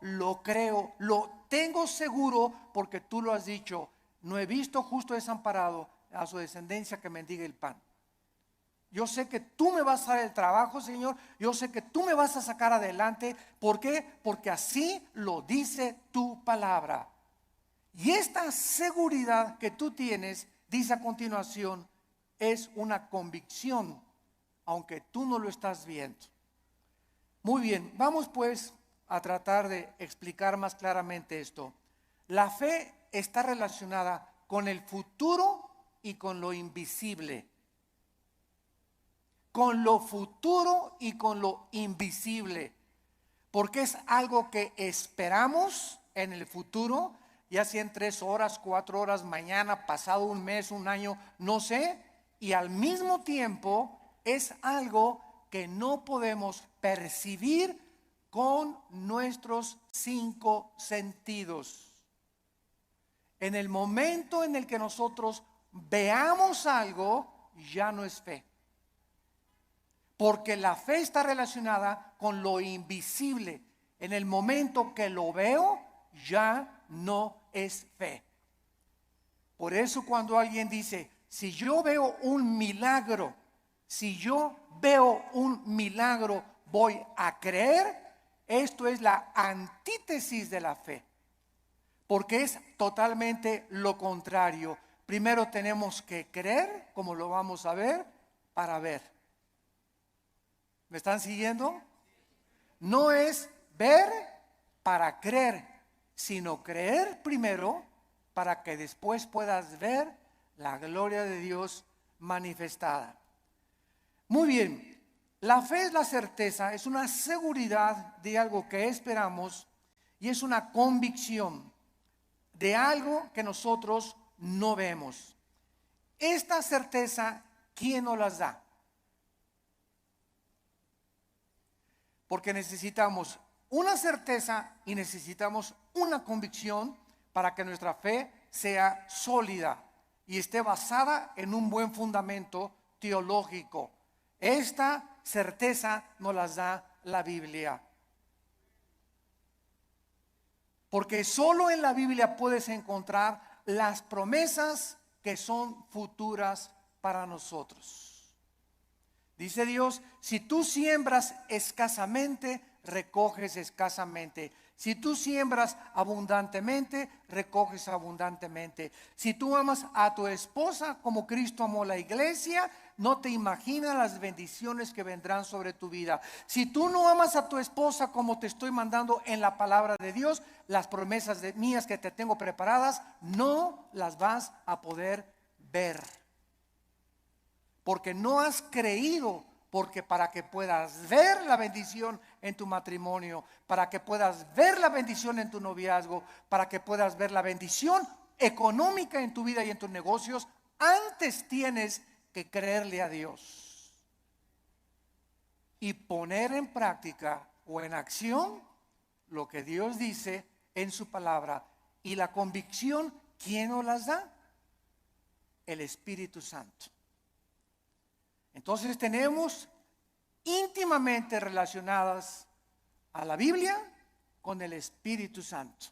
lo creo, lo tengo seguro porque tú lo has dicho. No he visto justo desamparado a su descendencia que mendigue el pan. Yo sé que tú me vas a dar el trabajo, Señor. Yo sé que tú me vas a sacar adelante. ¿Por qué? Porque así lo dice tu palabra. Y esta seguridad que tú tienes, dice a continuación, es una convicción, aunque tú no lo estás viendo. Muy bien, vamos pues a tratar de explicar más claramente esto. La fe está relacionada con el futuro y con lo invisible. Con lo futuro y con lo invisible. Porque es algo que esperamos en el futuro, ya sea en 3 horas, 4 horas, mañana, pasado un mes, un año, no sé. Y al mismo tiempo es algo que no podemos percibir con nuestros 5 sentidos. En el momento en el que nosotros veamos algo, ya no es fe. Porque la fe está relacionada con lo invisible. En el momento que lo veo, ya no es fe. Por eso cuando alguien dice, si yo veo un milagro, voy a creer. Esto es la antítesis de la fe. Porque es totalmente lo contrario. Primero tenemos que creer, como lo vamos a ver, para ver. ¿Me están siguiendo? No es ver para creer, sino creer primero para que después puedas ver la gloria de Dios manifestada. Muy bien, la fe es la certeza, es una seguridad de algo que esperamos y es una convicción de algo que nosotros no vemos. Esta certeza, ¿quién nos las da? Porque necesitamos una certeza y necesitamos una convicción para que nuestra fe sea sólida y esté basada en un buen fundamento teológico. Esta certeza nos las da la Biblia. Porque solo en la Biblia puedes encontrar las promesas que son futuras para nosotros. Dice Dios, si tú siembras escasamente, recoges escasamente. Si tú siembras abundantemente, recoges abundantemente. Si tú amas a tu esposa como Cristo amó la iglesia, no te imaginas las bendiciones que vendrán sobre tu vida. Si tú no amas a tu esposa como te estoy mandando en la palabra de Dios, las promesas mías que te tengo preparadas, no las vas a poder ver. Porque no has creído, porque para que puedas ver la bendición en tu matrimonio, para que puedas ver la bendición en tu noviazgo, para que puedas ver la bendición económica en tu vida y en tus negocios, antes tienes que creerle a Dios y poner en práctica o en acción lo que Dios dice en su palabra. Y la convicción, ¿quién nos las da? El Espíritu Santo. Entonces tenemos íntimamente relacionadas a la Biblia con el Espíritu Santo.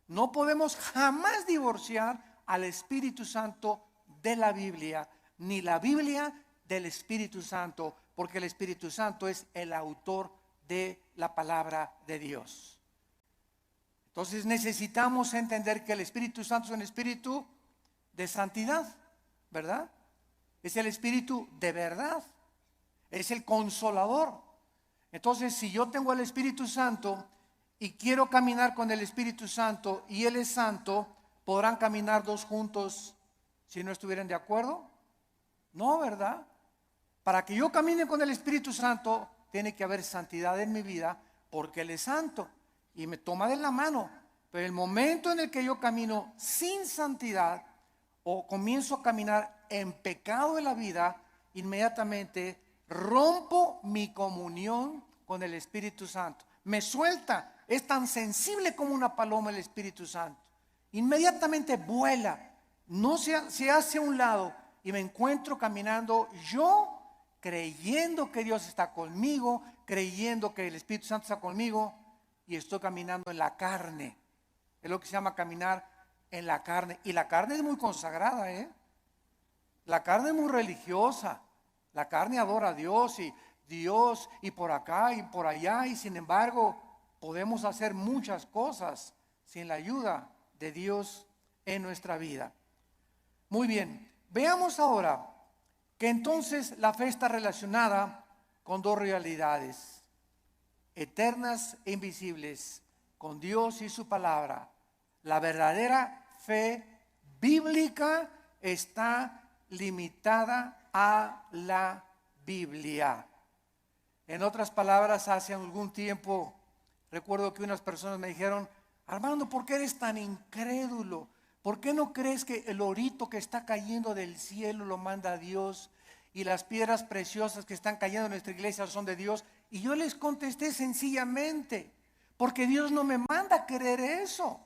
No podemos jamás divorciar al Espíritu Santo de la Biblia, ni la Biblia del Espíritu Santo, porque el Espíritu Santo es el autor de la palabra de Dios. Entonces necesitamos entender que el Espíritu Santo es un espíritu de santidad, ¿verdad? Es el espíritu de verdad, es el consolador. Entonces, si yo tengo el Espíritu Santo y quiero caminar con el Espíritu Santo y Él es santo, ¿podrán caminar dos juntos si no estuvieran de acuerdo? No, ¿verdad? Para que yo camine con el Espíritu Santo, tiene que haber santidad en mi vida, porque Él es santo y me toma de la mano. Pero el momento en el que yo camino sin santidad o comienzo a caminar en pecado en la vida, inmediatamente rompo mi comunión con el Espíritu Santo. Me suelta, es tan sensible como una paloma el Espíritu Santo. Inmediatamente vuela, no se hace a un lado y me encuentro caminando yo creyendo que Dios está conmigo, creyendo que el Espíritu Santo está conmigo, y estoy caminando en la carne. Es lo que se llama caminar en la carne. Y la carne es muy consagrada, ¿eh? La carne es muy religiosa. La carne adora a Dios y por acá y por allá. Y sin embargo, podemos hacer muchas cosas sin la ayuda de Dios en nuestra vida. Muy bien, veamos ahora que entonces la fe está relacionada con dos realidades eternas e invisibles, con Dios y su palabra. La verdadera fe bíblica está limitada a la Biblia. En otras palabras, hace algún tiempo recuerdo que unas personas me dijeron: Armando, ¿por qué eres tan incrédulo? ¿Por qué no crees que el orito que está cayendo del cielo lo manda Dios y las piedras preciosas que están cayendo en nuestra iglesia son de Dios? Y yo les contesté sencillamente: porque Dios no me manda a creer eso.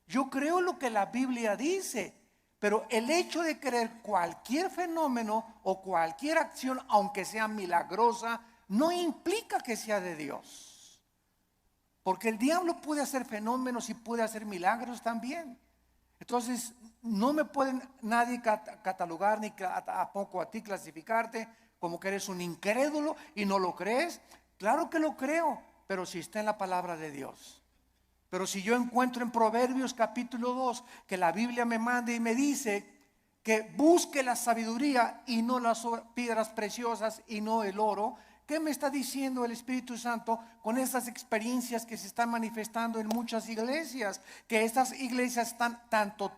Yo creo lo que la Biblia dice, pero el hecho de creer cualquier fenómeno o cualquier acción, aunque sea milagrosa, no implica que sea de Dios. Porque el diablo puede hacer fenómenos y puede hacer milagros también. Entonces, no me pueden nadie catalogar ni tampoco a ti clasificarte como que eres un incrédulo y no lo crees. Claro que lo creo, pero si está en la palabra de Dios. Pero si yo encuentro en Proverbios capítulo 2 que la Biblia me manda y me dice que busque la sabiduría y no las piedras preciosas y no el oro, ¿qué me está diciendo el Espíritu Santo con esas experiencias que se están manifestando en muchas iglesias? Que estas iglesias están tanto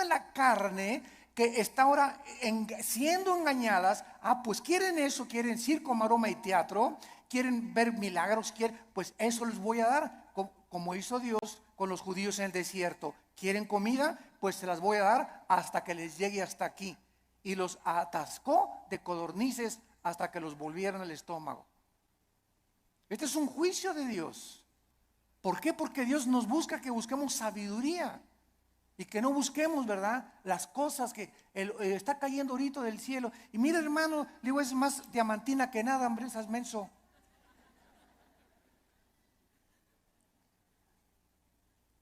en la carne que está ahora siendo engañadas. Pues quieren eso, quieren circo, maroma y teatro, quieren ver milagros, pues eso les voy a dar, como hizo Dios con los judíos en el desierto. ¿Quieren comida? Pues se las voy a dar hasta que les llegue hasta aquí. Y los atascó de codornices hasta que los volvieron al estómago. Este es un juicio de Dios. ¿Por qué? Porque Dios nos busca que busquemos sabiduría y que no busquemos, ¿verdad?, las cosas que está cayendo ahorita del cielo. Y mira, hermano, digo, es más diamantina que nada, hombre, esas menso.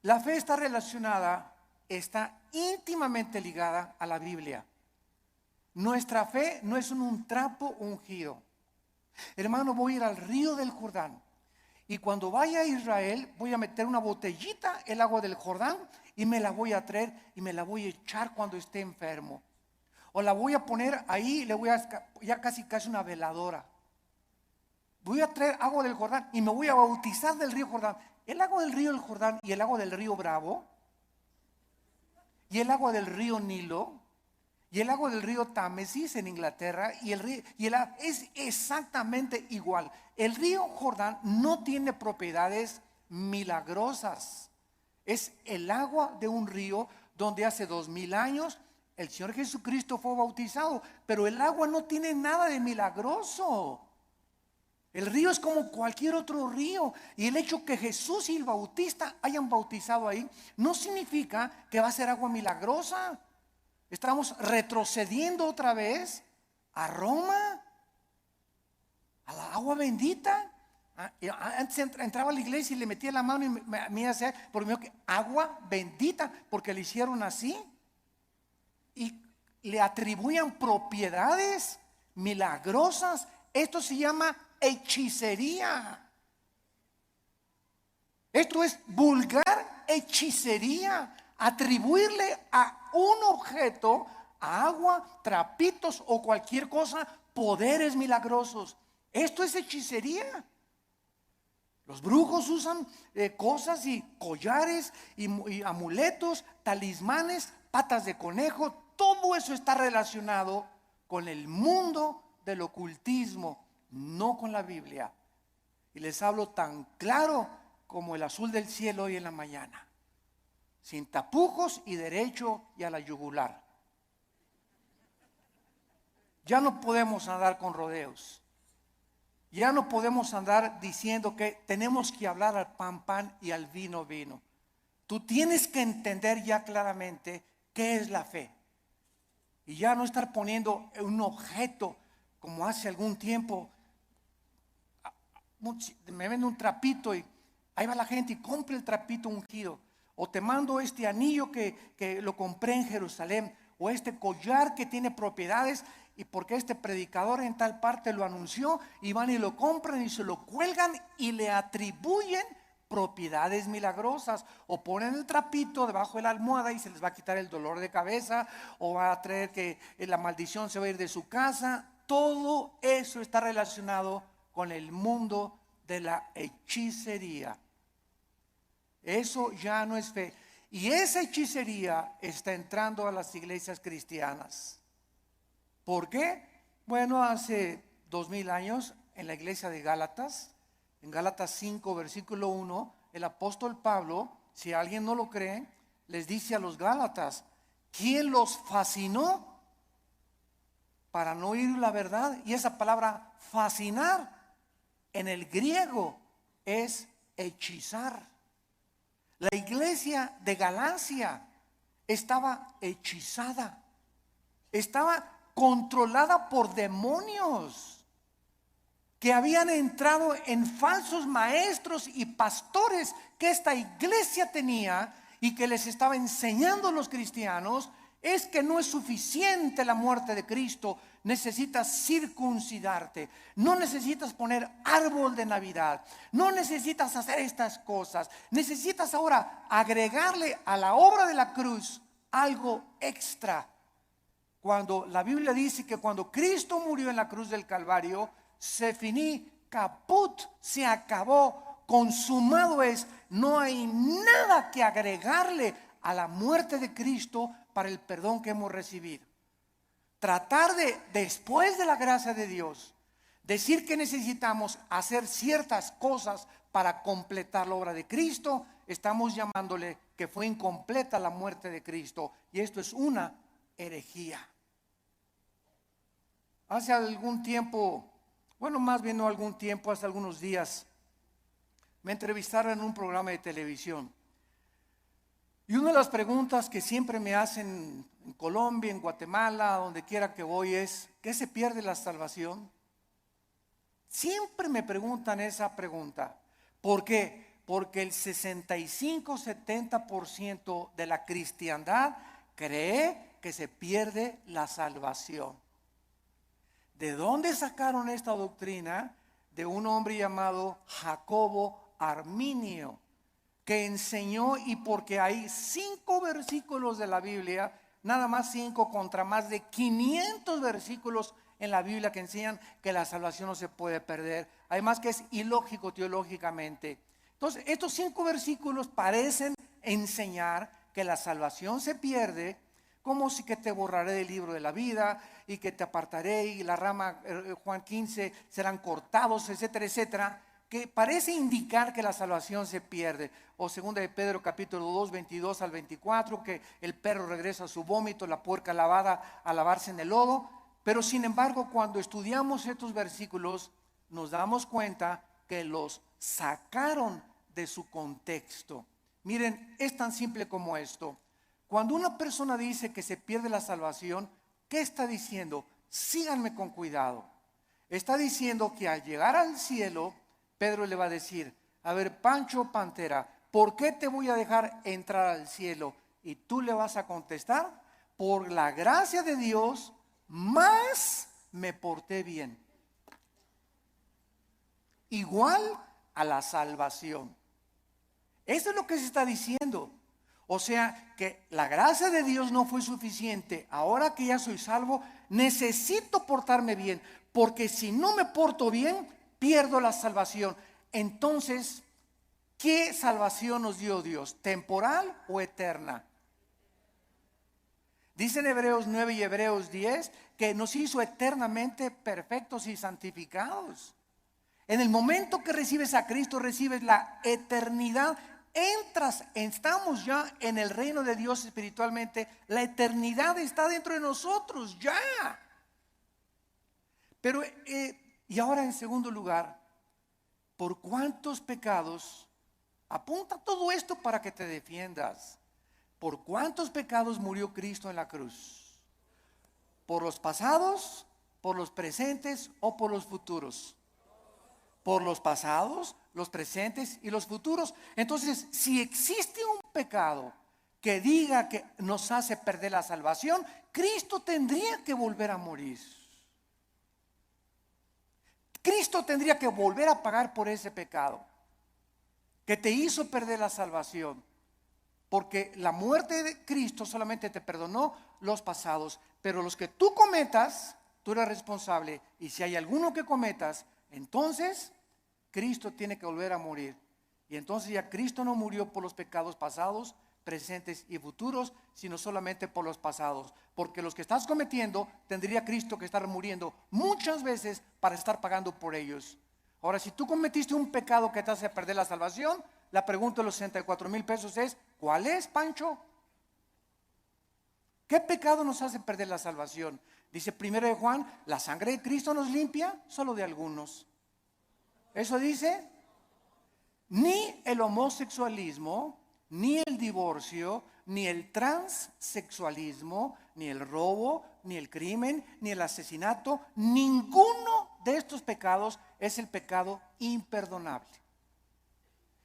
La fe está relacionada, está íntimamente ligada a la Biblia. Nuestra fe no es un trapo ungido. Hermano, voy a ir al río del Jordán y cuando vaya a Israel voy a meter una botellita el agua del Jordán y me la voy a traer y me la voy a echar cuando esté enfermo. O la voy a poner ahí, le voy a ya casi una veladora. Voy a traer agua del Jordán y me voy a bautizar del río Jordán. El agua del río del Jordán y el agua del río Bravo y el agua del río Nilo y el agua del río Támesis en Inglaterra es exactamente igual. El río Jordán no tiene propiedades milagrosas. Es el agua de un río donde hace 2000 años el Señor Jesucristo fue bautizado, pero el agua no tiene nada de milagroso. El río es como cualquier otro río, y el hecho que Jesús y el Bautista hayan bautizado ahí no significa que va a ser agua milagrosa. Estamos retrocediendo otra vez a Roma, a la agua bendita. Antes entraba a la iglesia y le metía la mano y me hacía por mí que agua bendita, porque le hicieron así y le atribuían propiedades milagrosas. Esto se llama hechicería. Esto es vulgar hechicería. Atribuirle a un objeto, a agua, trapitos o cualquier cosa, poderes milagrosos. Esto es hechicería. Los brujos usan cosas y collares y amuletos, talismanes, patas de conejo. Todo eso está relacionado con el mundo del ocultismo, no con la Biblia. Y les hablo tan claro como el azul del cielo hoy en la mañana, sin tapujos y derecho y a la yugular. Ya no podemos andar con rodeos. Ya no podemos andar diciendo que tenemos que hablar al pan pan y al vino vino. Tú tienes que entender ya claramente qué es la fe. Y ya no estar poniendo un objeto como hace algún tiempo. Me vende un trapito y Ahí va la gente y compra el trapito ungido. O te mando este anillo que lo compré en Jerusalén. O este collar que tiene propiedades. Y porque este predicador en tal parte lo anunció. Y van y lo compran y se lo cuelgan y le atribuyen propiedades milagrosas. O ponen el trapito debajo de la almohada y se les va a quitar el dolor de cabeza. O va a traer que la maldición se va a ir de su casa. Todo eso está relacionado con el mundo de la hechicería. Eso ya no es fe. Y esa hechicería está entrando a las iglesias cristianas. ¿Por qué? Bueno, hace 2000 años en la iglesia de Gálatas, en Gálatas 5, versículo 1, el apóstol Pablo, si alguien no lo cree, les dice a los Gálatas, ¿quién los fascinó para no oír la verdad? Y esa palabra fascinar en el griego es hechizar. La iglesia de Galacia estaba hechizada, estaba controlada por demonios que habían entrado en falsos maestros y pastores que esta iglesia tenía y que les estaba enseñando a los cristianos. Es que no es suficiente la muerte de Cristo, necesitas circuncidarte, no necesitas poner árbol de Navidad, no necesitas hacer estas cosas, necesitas ahora agregarle a la obra de la cruz algo extra. Cuando la Biblia dice que cuando Cristo murió en la cruz del Calvario, se finí, caput, se acabó, consumado es, no hay nada que agregarle a la muerte de Cristo para el perdón que hemos recibido. Tratar de, después de la gracia de Dios, decir que necesitamos hacer ciertas cosas para completar la obra de Cristo, estamos llamándole que fue incompleta la muerte de Cristo, y esto es una herejía. Hace algún tiempo, bueno, más bien no algún tiempo, hace algunos días, me entrevistaron en un programa de televisión. Y una de las preguntas que siempre me hacen en Colombia, en Guatemala, donde quiera que voy es, ¿qué se pierde la salvación? Siempre me preguntan esa pregunta. ¿Por qué? Porque el 65-70% de la cristiandad cree que se pierde la salvación. ¿De dónde sacaron esta doctrina? De un hombre llamado Jacobo Arminio, que enseñó, y porque hay 5 versículos de la Biblia, nada más 5 contra más de 500 versículos en la Biblia que enseñan que la salvación no se puede perder, además que es ilógico teológicamente. Entonces estos 5 versículos parecen enseñar que la salvación se pierde, como si que te borraré del libro de la vida y que te apartaré y la rama, Juan 15, serán cortados, etcétera, etcétera, que parece indicar que la salvación se pierde. O segunda de Pedro capítulo 2, 22 al 24, que el perro regresa a su vómito, la puerca lavada a lavarse en el lodo. Pero sin embargo, cuando estudiamos estos versículos, nos damos cuenta que los sacaron de su contexto. Miren, es tan simple como esto. Cuando una persona dice que se pierde la salvación, ¿qué está diciendo? Síganme con cuidado. Está diciendo que al llegar al cielo, Pedro le va a decir, a ver, Pancho Pantera, ¿por qué te voy a dejar entrar al cielo? Y tú le vas a contestar, por la gracia de Dios, más me porté bien. Igual a la salvación. Eso es lo que se está diciendo. O sea que la gracia de Dios no fue suficiente. Ahora que ya soy salvo, necesito portarme bien, porque si no me porto bien, pierdo la salvación. Entonces, ¿qué salvación nos dio Dios? ¿Temporal o eterna? Dicen Hebreos 9 y Hebreos 10 que nos hizo eternamente perfectos y santificados. En el momento que recibes a Cristo, recibes la eternidad. Estamos ya en el reino de Dios espiritualmente. La eternidad está dentro de nosotros ya. Pero, y ahora en segundo lugar, ¿por cuántos pecados? Apunta todo esto para que te defiendas. ¿Por cuántos pecados murió Cristo en la cruz? ¿Por los pasados, por los presentes o por los futuros? por los pasados, los presentes y los futuros. Entonces, si existe un pecado que diga que nos hace perder la salvación, Cristo tendría que volver a morir. Cristo tendría que volver a pagar por ese pecado que te hizo perder la salvación. Porque la muerte de Cristo solamente te perdonó los pasados, pero los que tú cometas, tú eres responsable. Y si hay alguno que cometas, entonces Cristo tiene que volver a morir. Y entonces ya Cristo no murió por los pecados pasados, presentes y futuros, sino solamente por los pasados. Porque los que estás cometiendo, tendría Cristo que estar muriendo muchas veces para estar pagando por ellos. Ahora, si tú cometiste un pecado que te hace perder la salvación, la pregunta de los 64,000 pesos es: ¿cuál es, Pancho? ¿Qué pecado nos hace perder la salvación? Dice 1 de Juan: la sangre de Cristo nos limpia solo de algunos. Eso dice. Ni el homosexualismo, ni el divorcio, ni el transexualismo, ni el robo, ni el crimen, ni el asesinato, ninguno de estos pecados es el pecado imperdonable.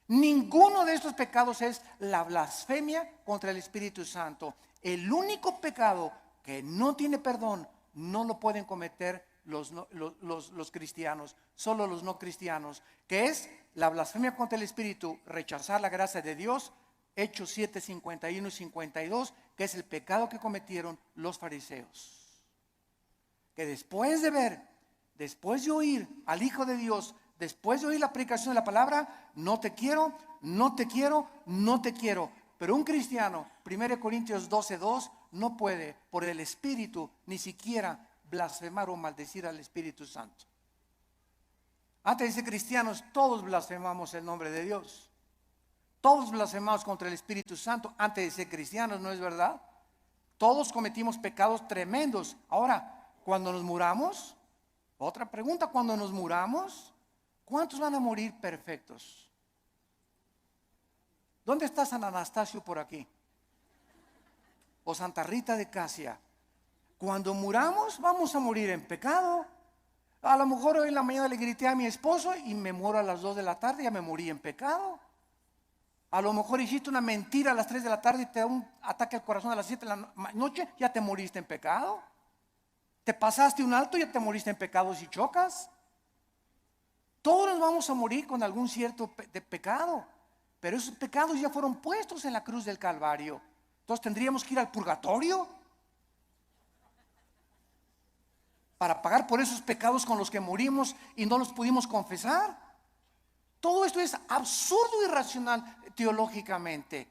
Ninguno de estos pecados es la blasfemia contra el Espíritu Santo. El único pecado que no tiene perdón no lo pueden cometer los cristianos, solo los no cristianos, que es la blasfemia contra el Espíritu, rechazar la gracia de Dios. Hechos 7, 51 y 52, que es el pecado que cometieron los fariseos. Que después de oír al Hijo de Dios, después de oír la predicación de la palabra, no te quiero, no te quiero, no te quiero. Pero un cristiano, 1 Corintios 12:2, no puede por el Espíritu ni siquiera blasfemar o maldecir al Espíritu Santo. Antes de ser cristianos, todos blasfemamos el nombre de Dios. Todos blasfemamos contra el Espíritu Santo antes de ser cristianos, ¿no es verdad? Todos cometimos pecados tremendos. Ahora, cuando nos muramos, otra pregunta: cuando nos muramos, ¿cuántos van a morir perfectos? ¿Dónde está San Anastasio por aquí? O Santa Rita de Casia. Cuando muramos, vamos a morir en pecado. A lo mejor hoy en la mañana le grité a mi esposo y me muero a las 2 de la tarde, ya me morí en pecado. A lo mejor hiciste una mentira a las 3 de la tarde y te da un ataque al corazón a las 7 de la noche, ya te moriste en pecado. Te pasaste un alto, ya te moriste en pecado si chocas. Todos nos vamos a morir con algún cierto de pecado, pero esos pecados ya fueron puestos en la cruz del Calvario. Entonces tendríamos que ir al purgatorio para pagar por esos pecados con los que morimos y no los pudimos confesar. Todo esto es absurdo y irracional teológicamente.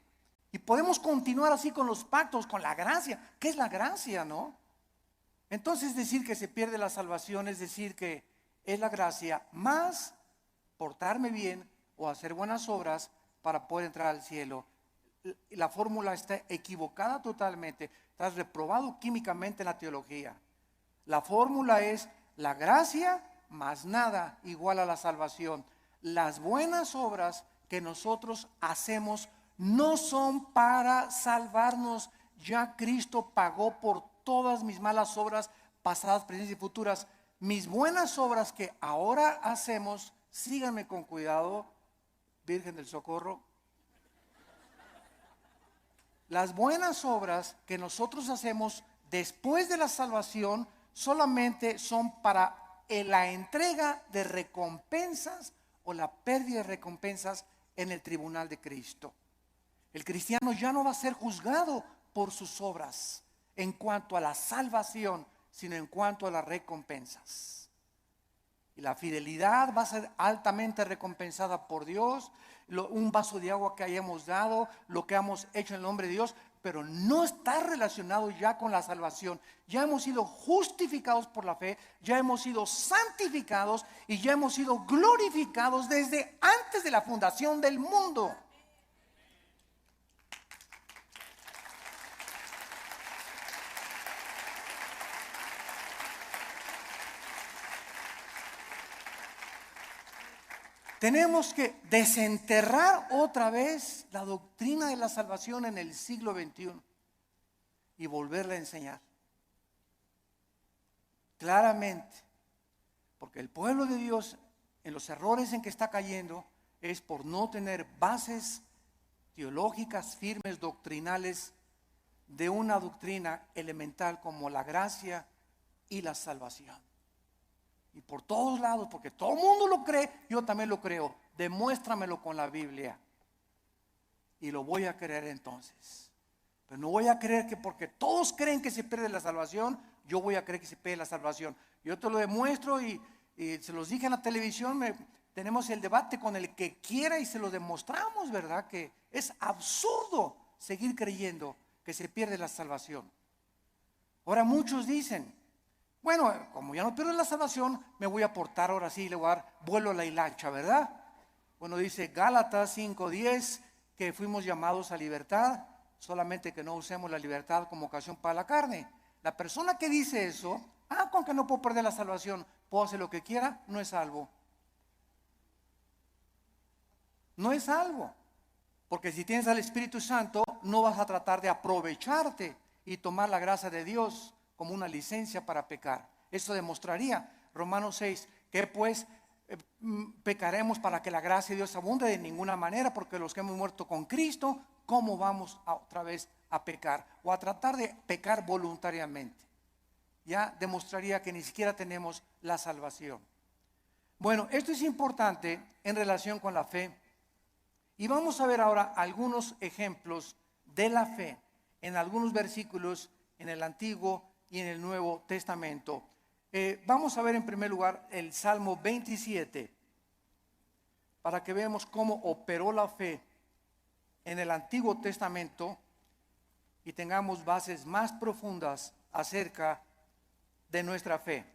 Y podemos continuar así con los pactos, con la gracia. ¿Qué es la gracia, no? Entonces decir que se pierde la salvación es decir que es la gracia más portarme bien o hacer buenas obras para poder entrar al cielo. La fórmula está equivocada totalmente. Estás reprobado químicamente en la teología. La fórmula es la gracia más nada igual a la salvación. Las buenas obras que nosotros hacemos no son para salvarnos. Ya Cristo pagó por todas mis malas obras pasadas, presentes y futuras. Mis buenas obras que ahora hacemos, síganme con cuidado, Virgen del Socorro. Las buenas obras que nosotros hacemos después de la salvación solamente son para la entrega de recompensas o la pérdida de recompensas en el tribunal de Cristo. El cristiano ya no va a ser juzgado por sus obras en cuanto a la salvación, sino en cuanto a las recompensas. Y la fidelidad va a ser altamente recompensada por Dios. Un vaso de agua que hayamos dado, lo que hemos hecho en el nombre de Dios, pero no está relacionado ya con la salvación. Ya hemos sido justificados por la fe, ya hemos sido santificados y ya hemos sido glorificados desde antes de la fundación del mundo. Tenemos que desenterrar otra vez la doctrina de la salvación en el siglo XXI y volverla a enseñar claramente, porque el pueblo de Dios en los errores en que está cayendo es por no tener bases teológicas firmes, doctrinales, de una doctrina elemental como la gracia y la salvación. Y por todos lados, porque todo el mundo lo cree, yo también lo creo. Demuéstramelo con la Biblia y lo voy a creer entonces. Pero no voy a creer que porque todos creen que se pierde la salvación, yo voy a creer que se pierde la salvación. Yo te lo demuestro y se los dije en la televisión, tenemos el debate con el que quiera y se lo demostramos, ¿verdad? Que es absurdo seguir creyendo que se pierde la salvación. Ahora muchos dicen, bueno, como ya no pierdo la salvación, me voy a portar ahora sí, le voy a dar vuelo a la hilacha, ¿verdad? Bueno, dice Gálatas 5:10 que fuimos llamados a libertad, solamente que no usemos la libertad como ocasión para la carne. La persona que dice eso, con que no puedo perder la salvación, puedo hacer lo que quiera, no es salvo. No es salvo. Porque si tienes al Espíritu Santo, no vas a tratar de aprovecharte y tomar la gracia de Dios como una licencia para pecar. Eso demostraría Romanos 6, que pues pecaremos para que la gracia de Dios abunde de ninguna manera, porque los que hemos muerto con Cristo, ¿cómo vamos otra vez a pecar? O a tratar de pecar voluntariamente. Ya demostraría que ni siquiera tenemos la salvación. Bueno, esto es importante en relación con la fe. Y vamos a ver ahora algunos ejemplos de la fe en algunos versículos en el Antiguo y en el Nuevo Testamento. Vamos a ver en primer lugar el Salmo 27 para que veamos cómo operó la fe en el Antiguo Testamento y tengamos bases más profundas acerca de nuestra fe.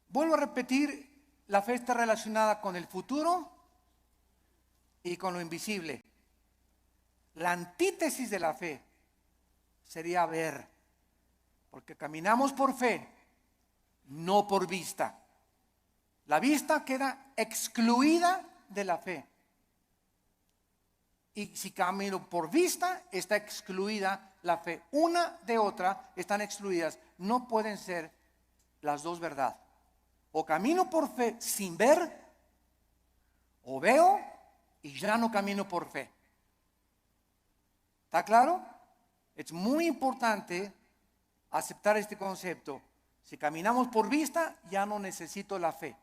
Vuelvo a repetir, la fe está relacionada con el futuro y con lo invisible. La antítesis de la fe sería ver, porque caminamos por fe, no por vista. La vista queda excluida de la fe. Y si camino por vista, está excluida la fe. Una de otra están excluidas. No pueden ser las dos verdad. O camino por fe sin ver, o veo y ya no camino por fe. ¿Está claro? Es muy importante aceptar este concepto. Si caminamos por vista, ya no necesito la fe.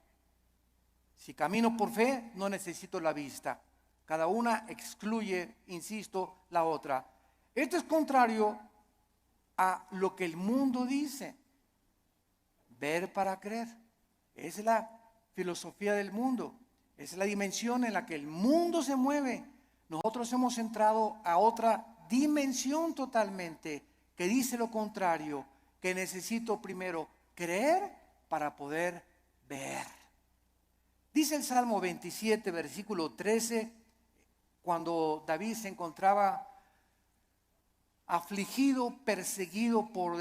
Si camino por fe, no necesito la vista. Cada una excluye, insisto, la otra. Esto es contrario a lo que el mundo dice. Ver para creer. Esa es la filosofía del mundo. Esa es la dimensión en la que el mundo se mueve. Nosotros hemos entrado a otra dimensión totalmente que dice lo contrario, que necesito primero creer para poder ver. Dice el Salmo 27, versículo 13, cuando David se encontraba afligido, perseguido por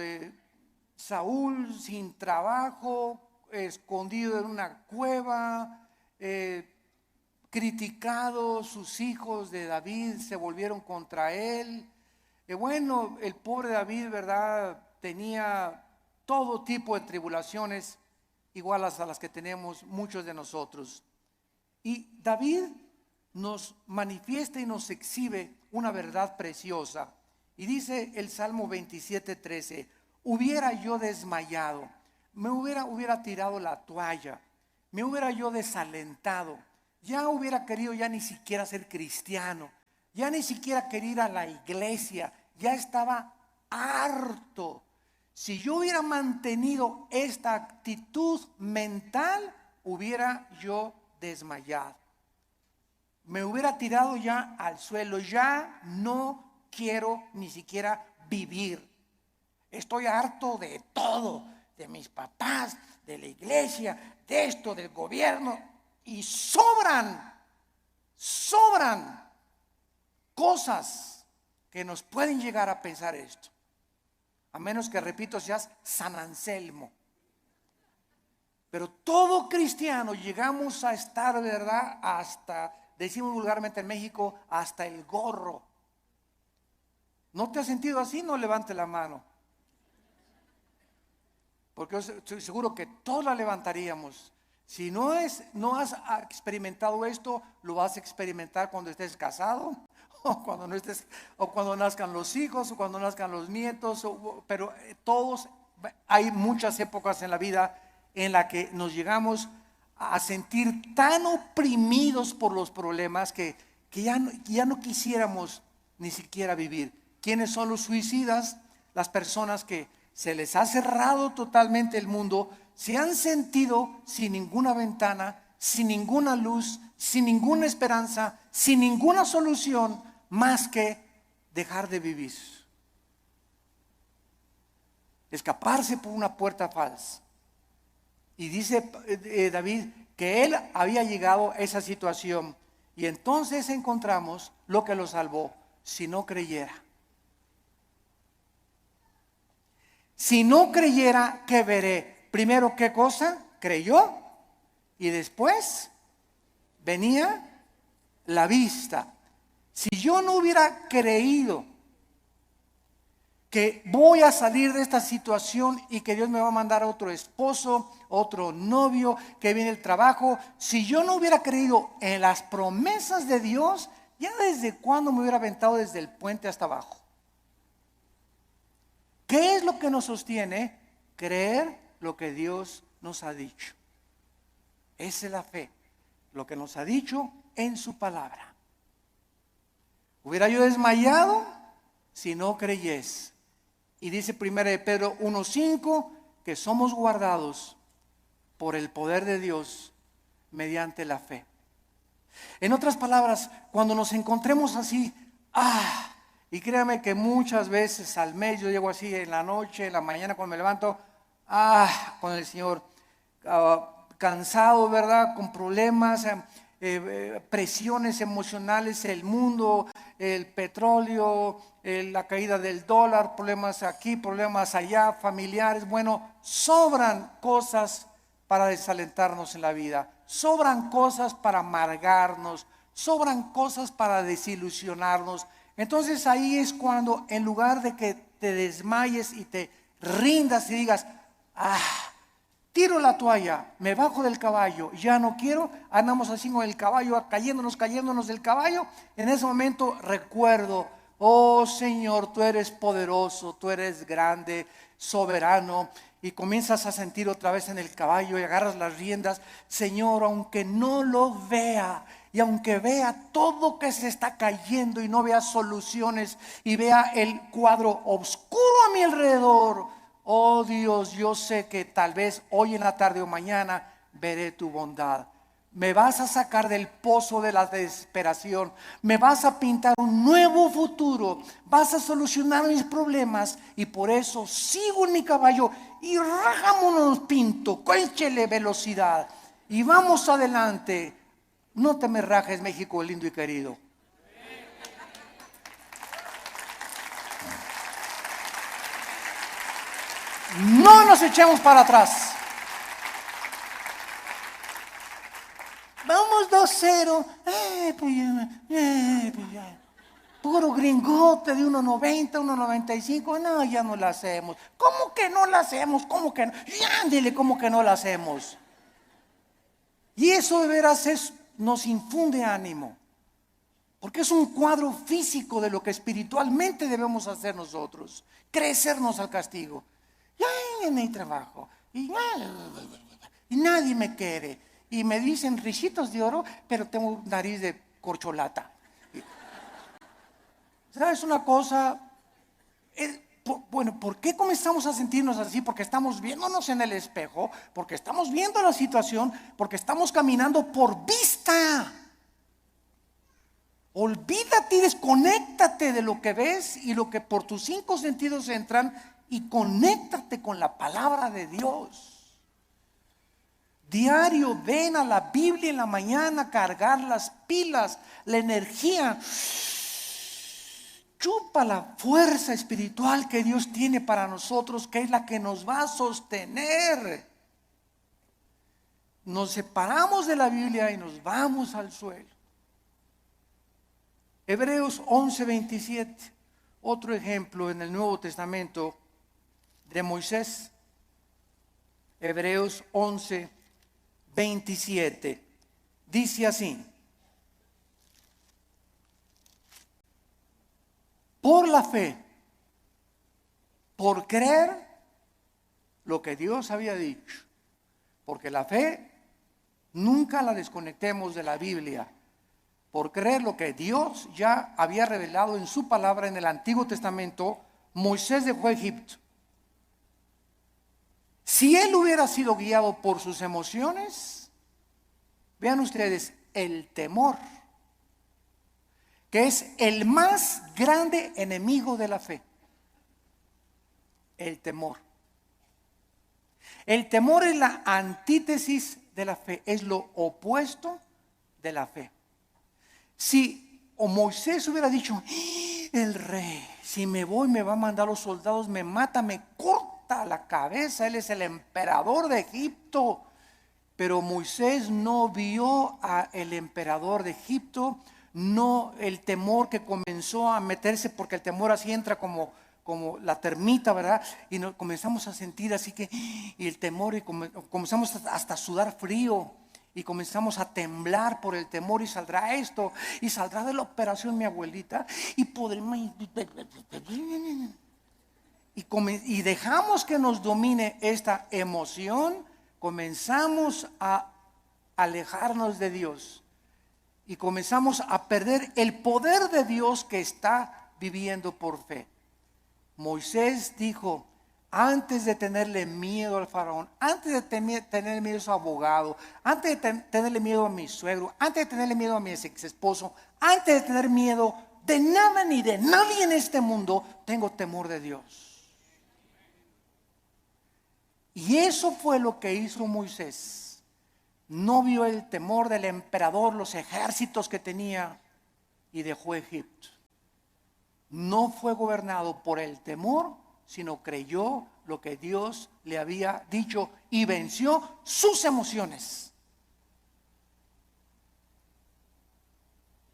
Saúl, sin trabajo, escondido en una cueva, criticado, sus hijos de David se volvieron contra él. Bueno, el pobre David, ¿verdad? Tenía todo tipo de tribulaciones iguales a las que tenemos muchos de nosotros. Y David nos manifiesta y nos exhibe una verdad preciosa. Y dice el Salmo 27:13, hubiera yo desmayado, me hubiera tirado la toalla, me hubiera yo desalentado, ya hubiera querido ya ni siquiera ser cristiano, ya ni siquiera quería ir a la iglesia, ya estaba harto. Si yo hubiera mantenido esta actitud mental, hubiera yo desmayado. Me hubiera tirado ya al suelo, ya no quiero ni siquiera vivir. Estoy harto de todo, de mis papás, de la iglesia, de esto, del gobierno. Y sobran cosas que nos pueden llegar a pensar esto. A menos que, repito, seas San Anselmo. Pero todo cristiano llegamos a estar, ¿verdad? Hasta, decimos vulgarmente en México, hasta el gorro. ¿No te has sentido así? No levante la mano. porque yo estoy seguro que todos la levantaríamos. Si no has experimentado esto, lo vas a experimentar cuando estés casado, o cuando no estés, o cuando nazcan los hijos, o cuando nazcan los nietos, pero todos, hay muchas épocas en la vida en la que nos llegamos a sentir tan oprimidos por los problemas que ya no quisiéramos ni siquiera vivir. ¿Quiénes son los suicidas? Las personas que se les ha cerrado totalmente el mundo, se han sentido sin ninguna ventana, sin ninguna luz, sin ninguna esperanza, sin ninguna solución más que dejar de vivir, escaparse por una puerta falsa. Y dice David que él había llegado a esa situación, y entonces encontramos lo que lo salvó: si no creyera. Si no creyera, ¿qué veré? Primero, ¿qué cosa? Creyó, y después venía la vista. Si yo no hubiera creído que voy a salir de esta situación y que Dios me va a mandar otro esposo, otro novio, que viene el trabajo, si yo no hubiera creído en las promesas de Dios, ya desde cuándo me hubiera aventado desde el puente hasta abajo. ¿Qué es lo que nos sostiene? Creer lo que Dios nos ha dicho. Esa es la fe, lo que nos ha dicho en su palabra. Hubiera yo desmayado si no creyese. Y dice 1 Pedro 1:5 que somos guardados por el poder de Dios mediante la fe. En otras palabras, cuando nos encontremos así, y créame que muchas veces al mes yo llego así en la noche, en la mañana cuando me levanto, con el Señor, cansado, ¿verdad? Con problemas, presiones emocionales, el mundo, el petróleo, la caída del dólar, problemas aquí, problemas allá, familiares. Bueno, sobran cosas para desalentarnos en la vida, sobran cosas para amargarnos, sobran cosas para desilusionarnos. Entonces ahí es cuando, en lugar de que te desmayes y te rindas y digas, tiro la toalla, me bajo del caballo, ya no quiero, andamos así con el caballo, cayéndonos del caballo. En ese momento recuerdo: oh Señor, tú eres poderoso, tú eres grande, soberano. Y comienzas a sentir otra vez en el caballo y agarras las riendas. Señor, aunque no lo vea, y aunque vea todo que se está cayendo y no vea soluciones y vea el cuadro oscuro a mi alrededor, oh Dios, yo sé que tal vez hoy en la tarde o mañana veré tu bondad. Me vas a sacar del pozo de la desesperación, me vas a pintar un nuevo futuro, vas a solucionar mis problemas, y por eso sigo en mi caballo y rajámonos pinto, cónchele velocidad y vamos adelante. No te me rajes, México lindo y querido. No nos echemos para atrás. Vamos 2-0. Puro gringote de 1.90, 1.95. No, ya no la hacemos. ¿Cómo que no la hacemos? ¿Cómo que no? Ándele, ¿cómo que no la hacemos? Y eso de veras nos infunde ánimo, porque es un cuadro físico de lo que espiritualmente debemos hacer nosotros: crecernos al castigo. Ya no hay trabajo, y nadie me quiere, y me dicen risitos de oro, pero tengo nariz de corcholata. ¿Sabes una cosa? Bueno, ¿por qué comenzamos a sentirnos así? Porque estamos viéndonos en el espejo, porque estamos viendo la situación, porque estamos caminando por vista. Olvídate y desconéctate de lo que ves y lo que por tus 5 sentidos entran, y conéctate con la palabra de Dios. Diario ven a la Biblia en la mañana, cargar las pilas, la energía. Chupa la fuerza espiritual que Dios tiene para nosotros, que es la que nos va a sostener. Nos separamos de la Biblia y nos vamos al suelo. Hebreos 11:27, otro ejemplo en el Nuevo Testamento de Moisés. Hebreos 11, 27. Dice así: por la fe, por creer lo que Dios había dicho, porque la fe nunca la desconectemos de la Biblia, por creer lo que Dios ya había revelado en su palabra en el Antiguo Testamento. Moisés dejó Egipto. Si él hubiera sido guiado por sus emociones, vean ustedes, el temor, que es el más grande enemigo de la fe. El temor. El temor es la antítesis de la fe, es lo opuesto de la fe. Si Moisés hubiera dicho: el rey, si me voy me va a mandar los soldados, me mata, me corta la cabeza, él es el emperador de Egipto. Pero Moisés no vio al emperador de Egipto, no el temor que comenzó a meterse, porque el temor así entra como la termita, ¿verdad? Y comenzamos a sentir así que, y el temor, y comenzamos hasta a sudar frío, y comenzamos a temblar por el temor, y saldrá esto, y saldrá de la operación mi abuelita, y podremos, y dejamos que nos domine esta emoción, comenzamos a alejarnos de Dios, y comenzamos a perder el poder de Dios que está viviendo por fe. Moisés dijo: antes de tenerle miedo al faraón, antes de tenerle miedo a su abogado, antes de tenerle miedo a mi suegro, antes de tenerle miedo a mi ex esposo, antes de tener miedo de nada ni de nadie en este mundo, tengo temor de Dios. Y eso fue lo que hizo Moisés. No vio el temor del emperador, los ejércitos que tenía, y dejó Egipto. No fue gobernado por el temor, sino creyó lo que Dios le había dicho y venció sus emociones.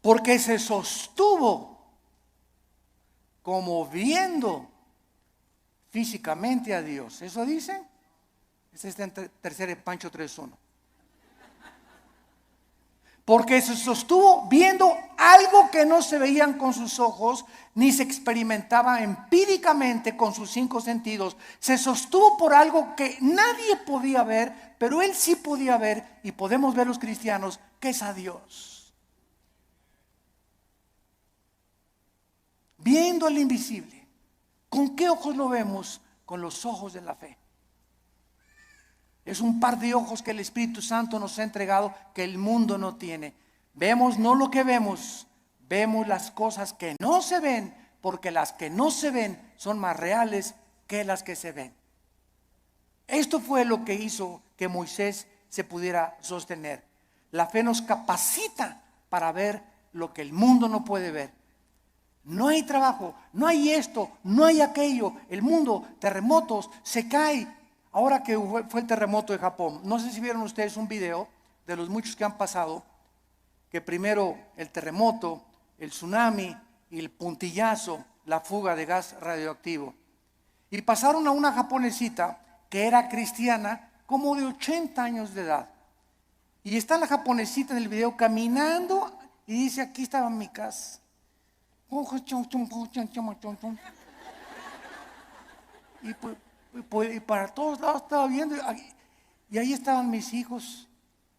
Porque se sostuvo como viendo físicamente a Dios. ¿Eso dice? Ese está en tercera de Pancho 3:1. Porque se sostuvo viendo algo que no se veían con sus ojos, ni se experimentaba empíricamente con sus 5 sentidos. Se sostuvo por algo que nadie podía ver, pero él sí podía ver, y podemos ver los cristianos, que es a Dios. Viendo el invisible. ¿Con qué ojos lo vemos? Con los ojos de la fe. Es un par de ojos que el Espíritu Santo nos ha entregado, que el mundo no tiene. Vemos no lo que vemos, vemos las cosas que no se ven, porque las que no se ven son más reales que las que se ven. Esto fue lo que hizo que Moisés se pudiera sostener. La fe nos capacita para ver lo que el mundo no puede ver. No hay trabajo, no hay esto, no hay aquello. El mundo, terremotos, se cae. Ahora que fue el terremoto de Japón, no sé si vieron ustedes un video de los muchos que han pasado, que primero el terremoto, el tsunami y el puntillazo, la fuga de gas radioactivo. Y pasaron a una japonesita que era cristiana, como de 80 años de edad. Y está la japonesita en el video caminando y dice: aquí estaba mi casa. Y para todos lados estaba viendo, y ahí estaban mis hijos,